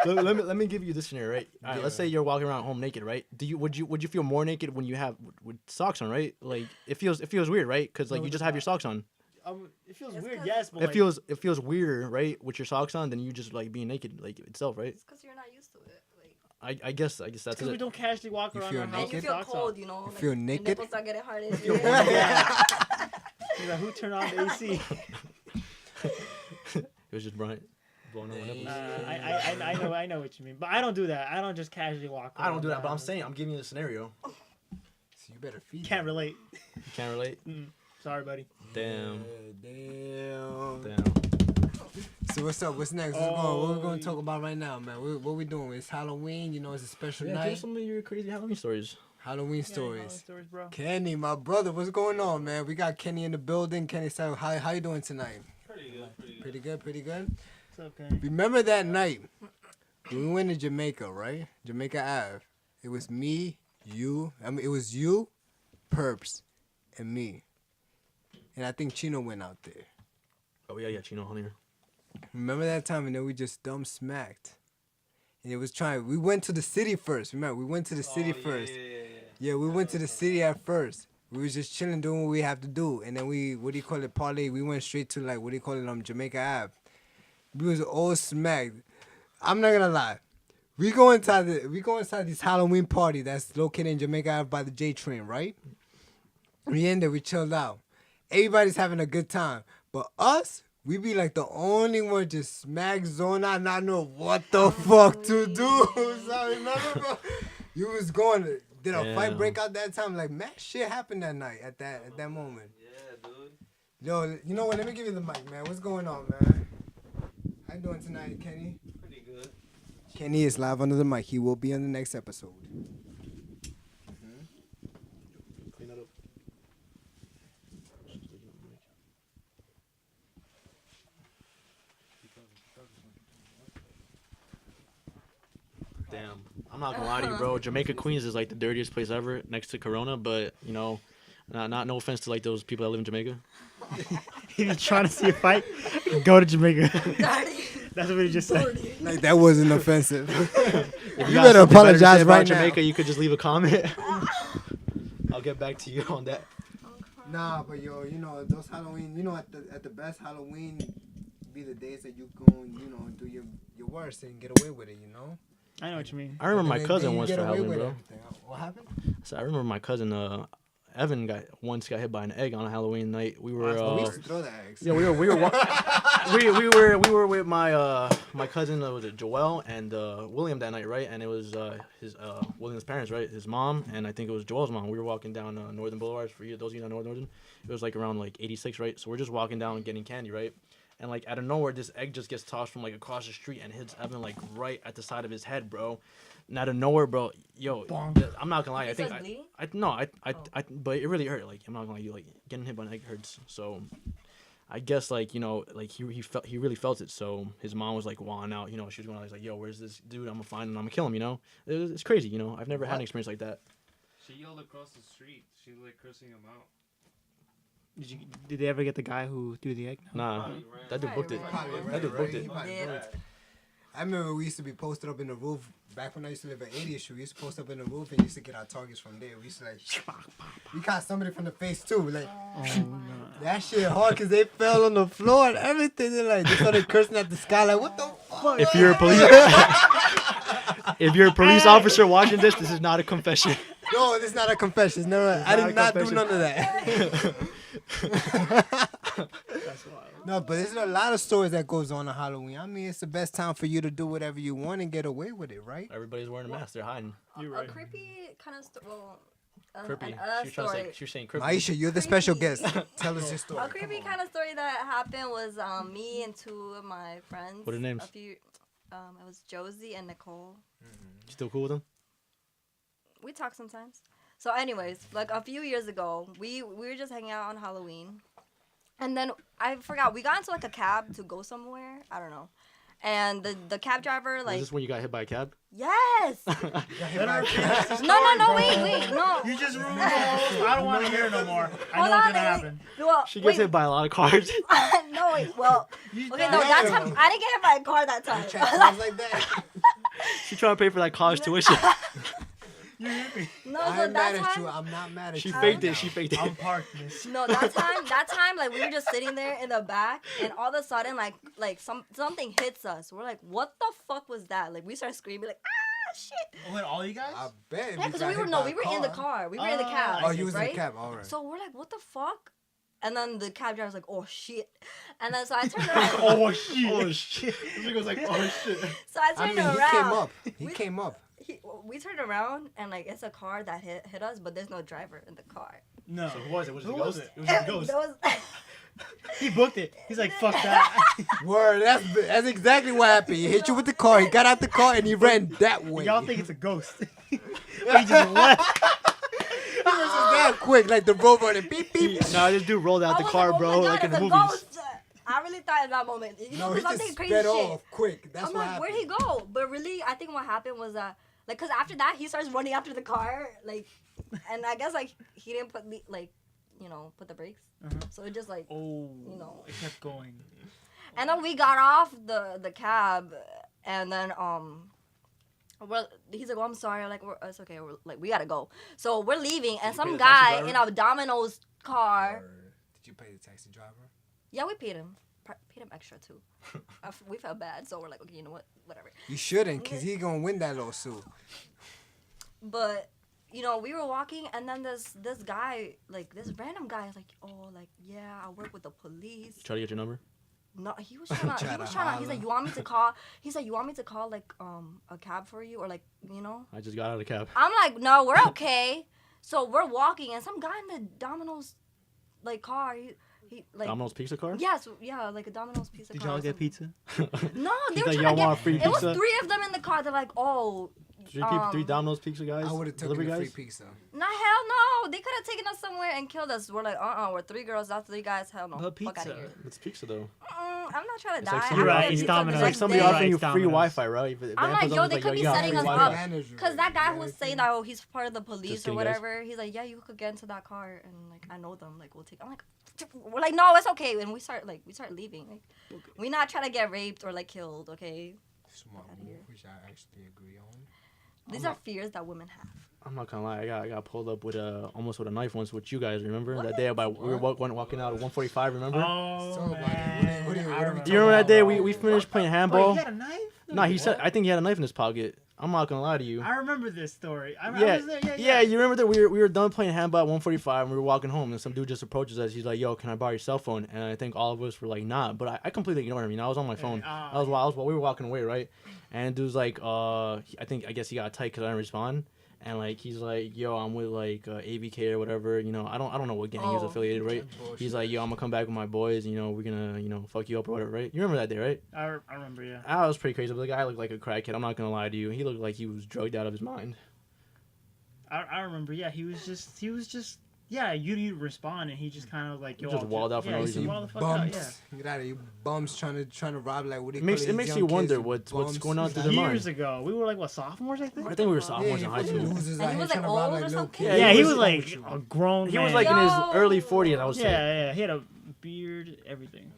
[SPEAKER 1] Let me give you this scenario, right? All right, let's say you're walking around home naked, right? Would you feel more naked when you have with socks on, right? Like it feels weird, right? Because like you just have your socks on.
[SPEAKER 3] It feels
[SPEAKER 4] It's
[SPEAKER 3] weird,
[SPEAKER 4] 'cause-
[SPEAKER 3] yes, but
[SPEAKER 1] It feels weirder, right? With your socks on than you just like being naked, like itself, right?
[SPEAKER 4] It's because you're not used to it. Like,
[SPEAKER 1] I guess that's
[SPEAKER 3] because we
[SPEAKER 1] it.
[SPEAKER 3] don't casually walk
[SPEAKER 2] You
[SPEAKER 3] around
[SPEAKER 2] feel
[SPEAKER 3] our
[SPEAKER 4] and
[SPEAKER 3] house
[SPEAKER 4] you
[SPEAKER 3] with
[SPEAKER 4] feel
[SPEAKER 3] socks
[SPEAKER 4] cold,
[SPEAKER 3] on.
[SPEAKER 4] you know. Like,
[SPEAKER 2] feel
[SPEAKER 4] your
[SPEAKER 2] naked?
[SPEAKER 4] nipples start getting hard.
[SPEAKER 3] He's like, who turned on the AC?
[SPEAKER 1] It was just Brian blowing on my nipples.
[SPEAKER 3] I know what you mean, but I don't do that. I don't just casually walk around.
[SPEAKER 1] I don't do that,
[SPEAKER 3] the
[SPEAKER 1] but I'm
[SPEAKER 3] house.
[SPEAKER 1] saying I'm giving you the scenario.
[SPEAKER 2] So you better feed.
[SPEAKER 3] Can't relate.
[SPEAKER 1] You can't relate.
[SPEAKER 3] Sorry, buddy.
[SPEAKER 1] Damn.
[SPEAKER 2] Damn. So what's up? What's next? What we gonna talk about right now, man? What we doing? It's Halloween. You know, it's a special
[SPEAKER 1] Yeah, give
[SPEAKER 2] night.
[SPEAKER 1] us some of your crazy Halloween stories.
[SPEAKER 2] Halloween stories.
[SPEAKER 3] Stories, bro.
[SPEAKER 2] Kenny, my brother, what's going on, man? We got Kenny in the building. Kenny, so how you doing tonight? Pretty good.
[SPEAKER 3] What's up, Kenny?
[SPEAKER 2] Remember that night we went to Jamaica, right? Jamaica Ave. It was me, you. It was you, Perps, and me. And I think Chino went out there.
[SPEAKER 1] Oh yeah, Chino on here.
[SPEAKER 2] Remember that time? And then we just dumb smacked. And it was we went to the city first. Remember, we went to the city first. Yeah, we went to the city at first. We was just chilling, doing what we have to do. And then parlay. We went straight to Jamaica Ave. We was all smacked. I'm not gonna lie. We go inside this Halloween party that's located in Jamaica Ave by the J train, right? We in there, we chilled out. Everybody's having a good time. But us, we be like the only one just smack zone out, not know what the fuck to do. So remember, bro? You was going. Did a fight break out that time? Like, mad shit happened that night at that moment.
[SPEAKER 6] Yeah, dude.
[SPEAKER 2] Yo, you know what? Let me give you the mic, man. What's going on, man? How you doing tonight, Kenny?
[SPEAKER 6] Pretty good.
[SPEAKER 2] Kenny is live under the mic. He will be on the next episode.
[SPEAKER 1] Clean that up. Damn. I'm not gonna lie to you, bro. Jamaica Queens is like the dirtiest place ever, next to Corona. But no offense to like those people that live in Jamaica.
[SPEAKER 3] If you're trying to see a fight, go to Jamaica. That's what he just said.
[SPEAKER 2] Like, that wasn't offensive.
[SPEAKER 1] If
[SPEAKER 2] You
[SPEAKER 1] got
[SPEAKER 2] better
[SPEAKER 1] something to
[SPEAKER 2] apologize
[SPEAKER 1] say about
[SPEAKER 2] right now.
[SPEAKER 1] Jamaica, you could just leave a comment. I'll get back to you on that.
[SPEAKER 2] Nah, but yo, you know, those Halloween, you know, at the best Halloween be the days that you go and, you know, do your worst and get away with it, you know?
[SPEAKER 3] I know what you mean.
[SPEAKER 1] I remember my
[SPEAKER 2] And then
[SPEAKER 1] cousin
[SPEAKER 2] you
[SPEAKER 1] once
[SPEAKER 2] get
[SPEAKER 1] for
[SPEAKER 2] away
[SPEAKER 1] Halloween,
[SPEAKER 2] with
[SPEAKER 1] bro.
[SPEAKER 2] everything. What happened?
[SPEAKER 1] So I remember my cousin Evan once got hit by an egg on a Halloween night. We were
[SPEAKER 2] We used to throw the eggs.
[SPEAKER 1] yeah, we were with my cousin was it Joel and William that night, right? And it was his William's parents, right? His mom and I think it was Joel's mom. We were walking down Northern Boulevard. For you, those of you that know Northern, it was like around like 86, right? So we're just walking down and getting candy, right? And like out of nowhere, this egg just gets tossed from like across the street and hits Evan like right at the side of his head, bro. And out of nowhere, bro, yo, I'm not gonna lie. I think but it really hurt. Like I'm not gonna lie, you like getting hit by an egg hurts. So I guess like like he really felt it. So his mom was like wilding out. She was going like, yo, where's this dude? I'm gonna find him. I'm gonna kill him. It's crazy. I've never had an experience like that.
[SPEAKER 6] She yelled across the street. She was like cursing him out.
[SPEAKER 3] Did they ever get the guy who threw the egg?
[SPEAKER 1] Nah, that dude booked it. That dude booked it.
[SPEAKER 2] I remember we used to be posted up in the roof. Back when I used to live at 80th Street, we used to post up in the roof and used to get our targets from there. We used to like, we caught somebody from the face too. Like, that shit hard because they fell on the floor and everything. They started cursing at the sky like, what the fuck?
[SPEAKER 1] If you're a police officer watching this is not a confession.
[SPEAKER 2] No, this is not a confession. I did not do none of that.
[SPEAKER 3] That's wild.
[SPEAKER 2] No, but there's a lot of stories that goes on Halloween. I mean, it's the best time for you to do whatever you want and get away with it, right?
[SPEAKER 1] Everybody's wearing a mask. They're hiding.
[SPEAKER 3] You're
[SPEAKER 4] A
[SPEAKER 3] right.
[SPEAKER 4] creepy kind of
[SPEAKER 1] Creepy. She's
[SPEAKER 4] story.
[SPEAKER 1] She's saying creepy.
[SPEAKER 2] Maisha, you're the special
[SPEAKER 4] Creepy.
[SPEAKER 2] guest. Tell us your story.
[SPEAKER 4] A creepy kind of story that happened was me and two of my friends.
[SPEAKER 1] What are their names?
[SPEAKER 4] It was Josie and Nicole.
[SPEAKER 1] You still cool with them?
[SPEAKER 4] We talk sometimes. So, anyways, like a few years ago, we were just hanging out on Halloween, and then I forgot we got into like a cab to go somewhere. I don't know, and the cab driver
[SPEAKER 1] Was
[SPEAKER 4] like
[SPEAKER 1] this when you got hit by a cab?
[SPEAKER 4] yes.
[SPEAKER 3] Let her finish the
[SPEAKER 4] No,
[SPEAKER 3] story,
[SPEAKER 4] wait, no.
[SPEAKER 3] You just ruined the whole. I don't want to hear no more. I
[SPEAKER 4] Hold
[SPEAKER 3] know what's
[SPEAKER 4] on,
[SPEAKER 3] gonna
[SPEAKER 4] wait.
[SPEAKER 3] happen.
[SPEAKER 4] Well,
[SPEAKER 1] She gets hit by a lot of cars.
[SPEAKER 4] no, wait. Well,
[SPEAKER 3] You
[SPEAKER 4] okay,
[SPEAKER 3] done-
[SPEAKER 4] no, that time I didn't get hit by a car that time.
[SPEAKER 2] Sounds like that.
[SPEAKER 1] She trying to pay for that college tuition.
[SPEAKER 3] You hit me.
[SPEAKER 4] No,
[SPEAKER 2] I
[SPEAKER 4] so
[SPEAKER 2] ain't mad
[SPEAKER 4] that
[SPEAKER 2] at you.
[SPEAKER 4] time.
[SPEAKER 2] I'm not mad at
[SPEAKER 1] She
[SPEAKER 2] you.
[SPEAKER 1] faked it. She faked it.
[SPEAKER 3] I'm parked, miss.
[SPEAKER 4] No, that time, like we were just sitting there in the back, and all of a sudden, like something hits us. We're like, what the fuck was that? Like we start screaming, like shit.
[SPEAKER 3] What, all you guys?
[SPEAKER 2] I bet.
[SPEAKER 4] Yeah, because we were in the car. We were in the cab.
[SPEAKER 2] Oh, you was in
[SPEAKER 4] right?
[SPEAKER 2] the cab. All right.
[SPEAKER 4] So we're like, what the fuck? And then the cab driver's like, oh shit. And then so I turned around.
[SPEAKER 3] Oh shit.
[SPEAKER 1] Oh shit. She goes like, oh shit.
[SPEAKER 4] So I
[SPEAKER 2] I
[SPEAKER 4] turned
[SPEAKER 2] mean, he
[SPEAKER 4] around.
[SPEAKER 2] came up. He
[SPEAKER 4] We-
[SPEAKER 2] came up.
[SPEAKER 4] We turned around and like it's a car that hit us, but there's no driver in the car.
[SPEAKER 3] No.
[SPEAKER 1] So who was it? Was it
[SPEAKER 3] Who
[SPEAKER 1] a
[SPEAKER 3] was
[SPEAKER 1] ghost?
[SPEAKER 3] it?
[SPEAKER 1] It was a ghost.
[SPEAKER 4] That was-
[SPEAKER 3] He booked it. He's like, fuck that.
[SPEAKER 2] Word. That's exactly what happened. He hit you with the car. He got out the car and he ran that way.
[SPEAKER 3] Y'all think it's a ghost. He just left.
[SPEAKER 2] He was just that quick, like the road running. Beep beep.
[SPEAKER 1] Nah, this dude rolled out
[SPEAKER 4] I
[SPEAKER 1] the
[SPEAKER 4] was
[SPEAKER 1] car,
[SPEAKER 4] like, oh
[SPEAKER 1] bro,
[SPEAKER 4] my God,
[SPEAKER 1] like in the
[SPEAKER 4] it's a
[SPEAKER 1] movies.
[SPEAKER 4] ghost. I really thought in that moment. You know,
[SPEAKER 2] No, he
[SPEAKER 4] 'cause I'm
[SPEAKER 2] just
[SPEAKER 4] thinking crazy
[SPEAKER 2] sped
[SPEAKER 4] shit.
[SPEAKER 2] off quick. That's
[SPEAKER 4] I'm
[SPEAKER 2] what
[SPEAKER 4] like,
[SPEAKER 2] happened.
[SPEAKER 4] where'd he go? But really, I think what happened was like, cause after that he starts running after the car, like, and I guess like he didn't put put the brakes, so it just like,
[SPEAKER 3] Oh.
[SPEAKER 4] You know.
[SPEAKER 3] It kept going.
[SPEAKER 4] and then we got off the cab, and then he's like, oh, I'm sorry, like it's okay, we gotta go. So we're leaving, and
[SPEAKER 1] Did you pay
[SPEAKER 4] some
[SPEAKER 1] the taxi
[SPEAKER 4] guy
[SPEAKER 1] driver?
[SPEAKER 4] in a Domino's car.
[SPEAKER 2] Word. Did you pay the taxi driver?
[SPEAKER 4] Yeah, we paid him. Paid him extra too. We felt bad, so we're like, okay, you know what, whatever.
[SPEAKER 2] You shouldn't, cause he gonna win that lawsuit.
[SPEAKER 4] But we were walking, and then this guy, like this random guy, is like, oh, like yeah, I work with the police.
[SPEAKER 1] Try to get your number.
[SPEAKER 4] No, he was trying to.
[SPEAKER 2] Try to
[SPEAKER 4] He's
[SPEAKER 2] holler.
[SPEAKER 4] like, you want me to call? He's like, you want me to call like a cab for you, or like
[SPEAKER 1] I just got out of the cab.
[SPEAKER 4] I'm like, no, we're okay. So we're walking, and some guy in the Domino's like car, he like.
[SPEAKER 1] Domino's pizza car?
[SPEAKER 4] Yes, yeah, like a Domino's pizza
[SPEAKER 3] Did
[SPEAKER 4] car.
[SPEAKER 3] y'all
[SPEAKER 4] or
[SPEAKER 3] get
[SPEAKER 4] something.
[SPEAKER 3] pizza?
[SPEAKER 4] No, they
[SPEAKER 1] He's
[SPEAKER 4] were
[SPEAKER 1] like,
[SPEAKER 4] trying
[SPEAKER 1] y'all
[SPEAKER 4] to
[SPEAKER 1] want
[SPEAKER 4] get.
[SPEAKER 1] free
[SPEAKER 4] It was
[SPEAKER 1] pizza?
[SPEAKER 4] 3 of them in the car. They're like, oh.
[SPEAKER 1] Three Domino's pizza guys?
[SPEAKER 2] I would have taken
[SPEAKER 1] Delivery
[SPEAKER 2] the
[SPEAKER 1] guys?
[SPEAKER 2] free pizza.
[SPEAKER 4] No, hell no. They could have taken us somewhere and killed us. We're like, we're 3 girls, that's 3 guys. Hell no.
[SPEAKER 3] But
[SPEAKER 4] Fuck out
[SPEAKER 3] pizza.
[SPEAKER 4] of here.
[SPEAKER 1] It's pizza though.
[SPEAKER 4] I'm not trying to
[SPEAKER 1] It's
[SPEAKER 4] die.
[SPEAKER 1] like
[SPEAKER 4] I
[SPEAKER 1] somebody
[SPEAKER 3] You're right,
[SPEAKER 4] wanted
[SPEAKER 3] it's
[SPEAKER 4] pizza the
[SPEAKER 3] Domino's.
[SPEAKER 1] It's like
[SPEAKER 4] next
[SPEAKER 1] somebody
[SPEAKER 4] day.
[SPEAKER 3] Right,
[SPEAKER 1] offering you
[SPEAKER 3] it's
[SPEAKER 1] free
[SPEAKER 3] Domino's.
[SPEAKER 1] Wi-Fi, right? If
[SPEAKER 4] I'm like, yo, they could be setting us
[SPEAKER 1] Wi-Fi.
[SPEAKER 4] up.
[SPEAKER 2] Manager.
[SPEAKER 4] Because that guy who was
[SPEAKER 2] Manager.
[SPEAKER 4] saying that, oh, he's part of the police
[SPEAKER 1] Just
[SPEAKER 4] or
[SPEAKER 1] kidding, guys.
[SPEAKER 4] whatever, he's like, yeah, you could get into that car. And, like, I know them. Like, we'll take. I'm like, we're like, no, it's okay. And we start leaving. Like, we're not trying to get raped or, like, killed, okay?
[SPEAKER 2] Smart
[SPEAKER 4] Outta
[SPEAKER 2] move,
[SPEAKER 4] here.
[SPEAKER 2] which I actually agree on.
[SPEAKER 4] These are fears that women have.
[SPEAKER 1] I'm not gonna lie, I got pulled up with almost with a knife once with you guys. Remember
[SPEAKER 4] What?
[SPEAKER 1] that day? We were walking out at 145. Remember?
[SPEAKER 3] Oh,
[SPEAKER 2] Talk about it.
[SPEAKER 3] man.
[SPEAKER 2] What do you-
[SPEAKER 3] I
[SPEAKER 2] what are we
[SPEAKER 3] remember.
[SPEAKER 1] you remember that day we finished playing
[SPEAKER 3] Wait,
[SPEAKER 1] handball?
[SPEAKER 3] he had a knife?
[SPEAKER 1] Nah, he said I think he had a knife in his pocket. I'm not gonna lie to you.
[SPEAKER 3] I remember this story. I
[SPEAKER 1] Yeah,
[SPEAKER 3] was there.
[SPEAKER 1] yeah, you remember that we were done playing handball at 145 and we were walking home and some dude just approaches us. He's like, "Yo, can I borrow your cell phone?" And I think all of us were like, "Nah," but I completely ignored him. I was on my phone. I was while we were walking away, right? And dude's like, I guess he got tight because I didn't respond. And like he's like, yo, I'm with like ABK or whatever. I don't know what gang he's
[SPEAKER 4] Oh.
[SPEAKER 1] affiliated, right? He's like, yo, I'm gonna come back with my boys. We're gonna fuck you up or whatever, right? You remember that day, right?
[SPEAKER 3] I remember, yeah.
[SPEAKER 1] I was pretty crazy, but the guy looked like a crackhead. I'm not gonna lie to you. He looked like he was drugged out of his mind.
[SPEAKER 3] I remember, yeah. He was just, yeah. You respond, and he just kind of like, yo,
[SPEAKER 1] Just
[SPEAKER 3] I'll
[SPEAKER 1] walled out for
[SPEAKER 3] yeah,
[SPEAKER 1] no
[SPEAKER 3] he
[SPEAKER 1] reason.
[SPEAKER 3] just walled the fuck out,
[SPEAKER 2] Bums.
[SPEAKER 3] yeah.
[SPEAKER 2] Get out of you bums trying to rob, like, what do you
[SPEAKER 1] It makes
[SPEAKER 2] call
[SPEAKER 1] it makes
[SPEAKER 2] these
[SPEAKER 1] you
[SPEAKER 2] young
[SPEAKER 1] wonder
[SPEAKER 2] kids?
[SPEAKER 1] what's
[SPEAKER 2] Bums.
[SPEAKER 1] going on through their mind.
[SPEAKER 3] Years ago, we were like what, sophomores, I think.
[SPEAKER 1] I think we were
[SPEAKER 2] Yeah,
[SPEAKER 1] sophomores
[SPEAKER 2] you
[SPEAKER 1] in high
[SPEAKER 2] fucking
[SPEAKER 1] school.
[SPEAKER 2] losers
[SPEAKER 4] And
[SPEAKER 2] out
[SPEAKER 4] he
[SPEAKER 2] here
[SPEAKER 4] was,
[SPEAKER 2] trying
[SPEAKER 4] like,
[SPEAKER 2] to rob
[SPEAKER 4] old
[SPEAKER 2] like
[SPEAKER 4] or
[SPEAKER 2] little
[SPEAKER 4] something?
[SPEAKER 2] kids.
[SPEAKER 3] Yeah, he was
[SPEAKER 2] What's
[SPEAKER 3] like
[SPEAKER 2] wrong with you?
[SPEAKER 3] a grown.
[SPEAKER 1] He was
[SPEAKER 3] man.
[SPEAKER 1] like in his
[SPEAKER 4] Yo.
[SPEAKER 1] early 40s, I would
[SPEAKER 3] yeah,
[SPEAKER 1] say.
[SPEAKER 3] yeah. He had a beard, everything.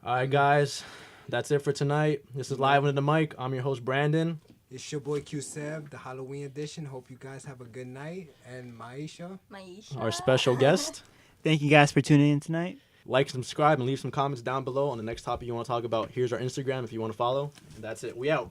[SPEAKER 1] All right, guys, that's it for tonight. This is Live Under the Mic. I'm your host, Brandon.
[SPEAKER 2] It's your boy Q-Seb, the Halloween edition. Hope you guys have a good night. And Maisha.
[SPEAKER 4] Maisha.
[SPEAKER 1] Our special guest.
[SPEAKER 3] Thank you guys for tuning in tonight.
[SPEAKER 1] Like, subscribe, and leave some comments down below on the next topic you want to talk about. Here's our Instagram if you want to follow. And that's it. We out.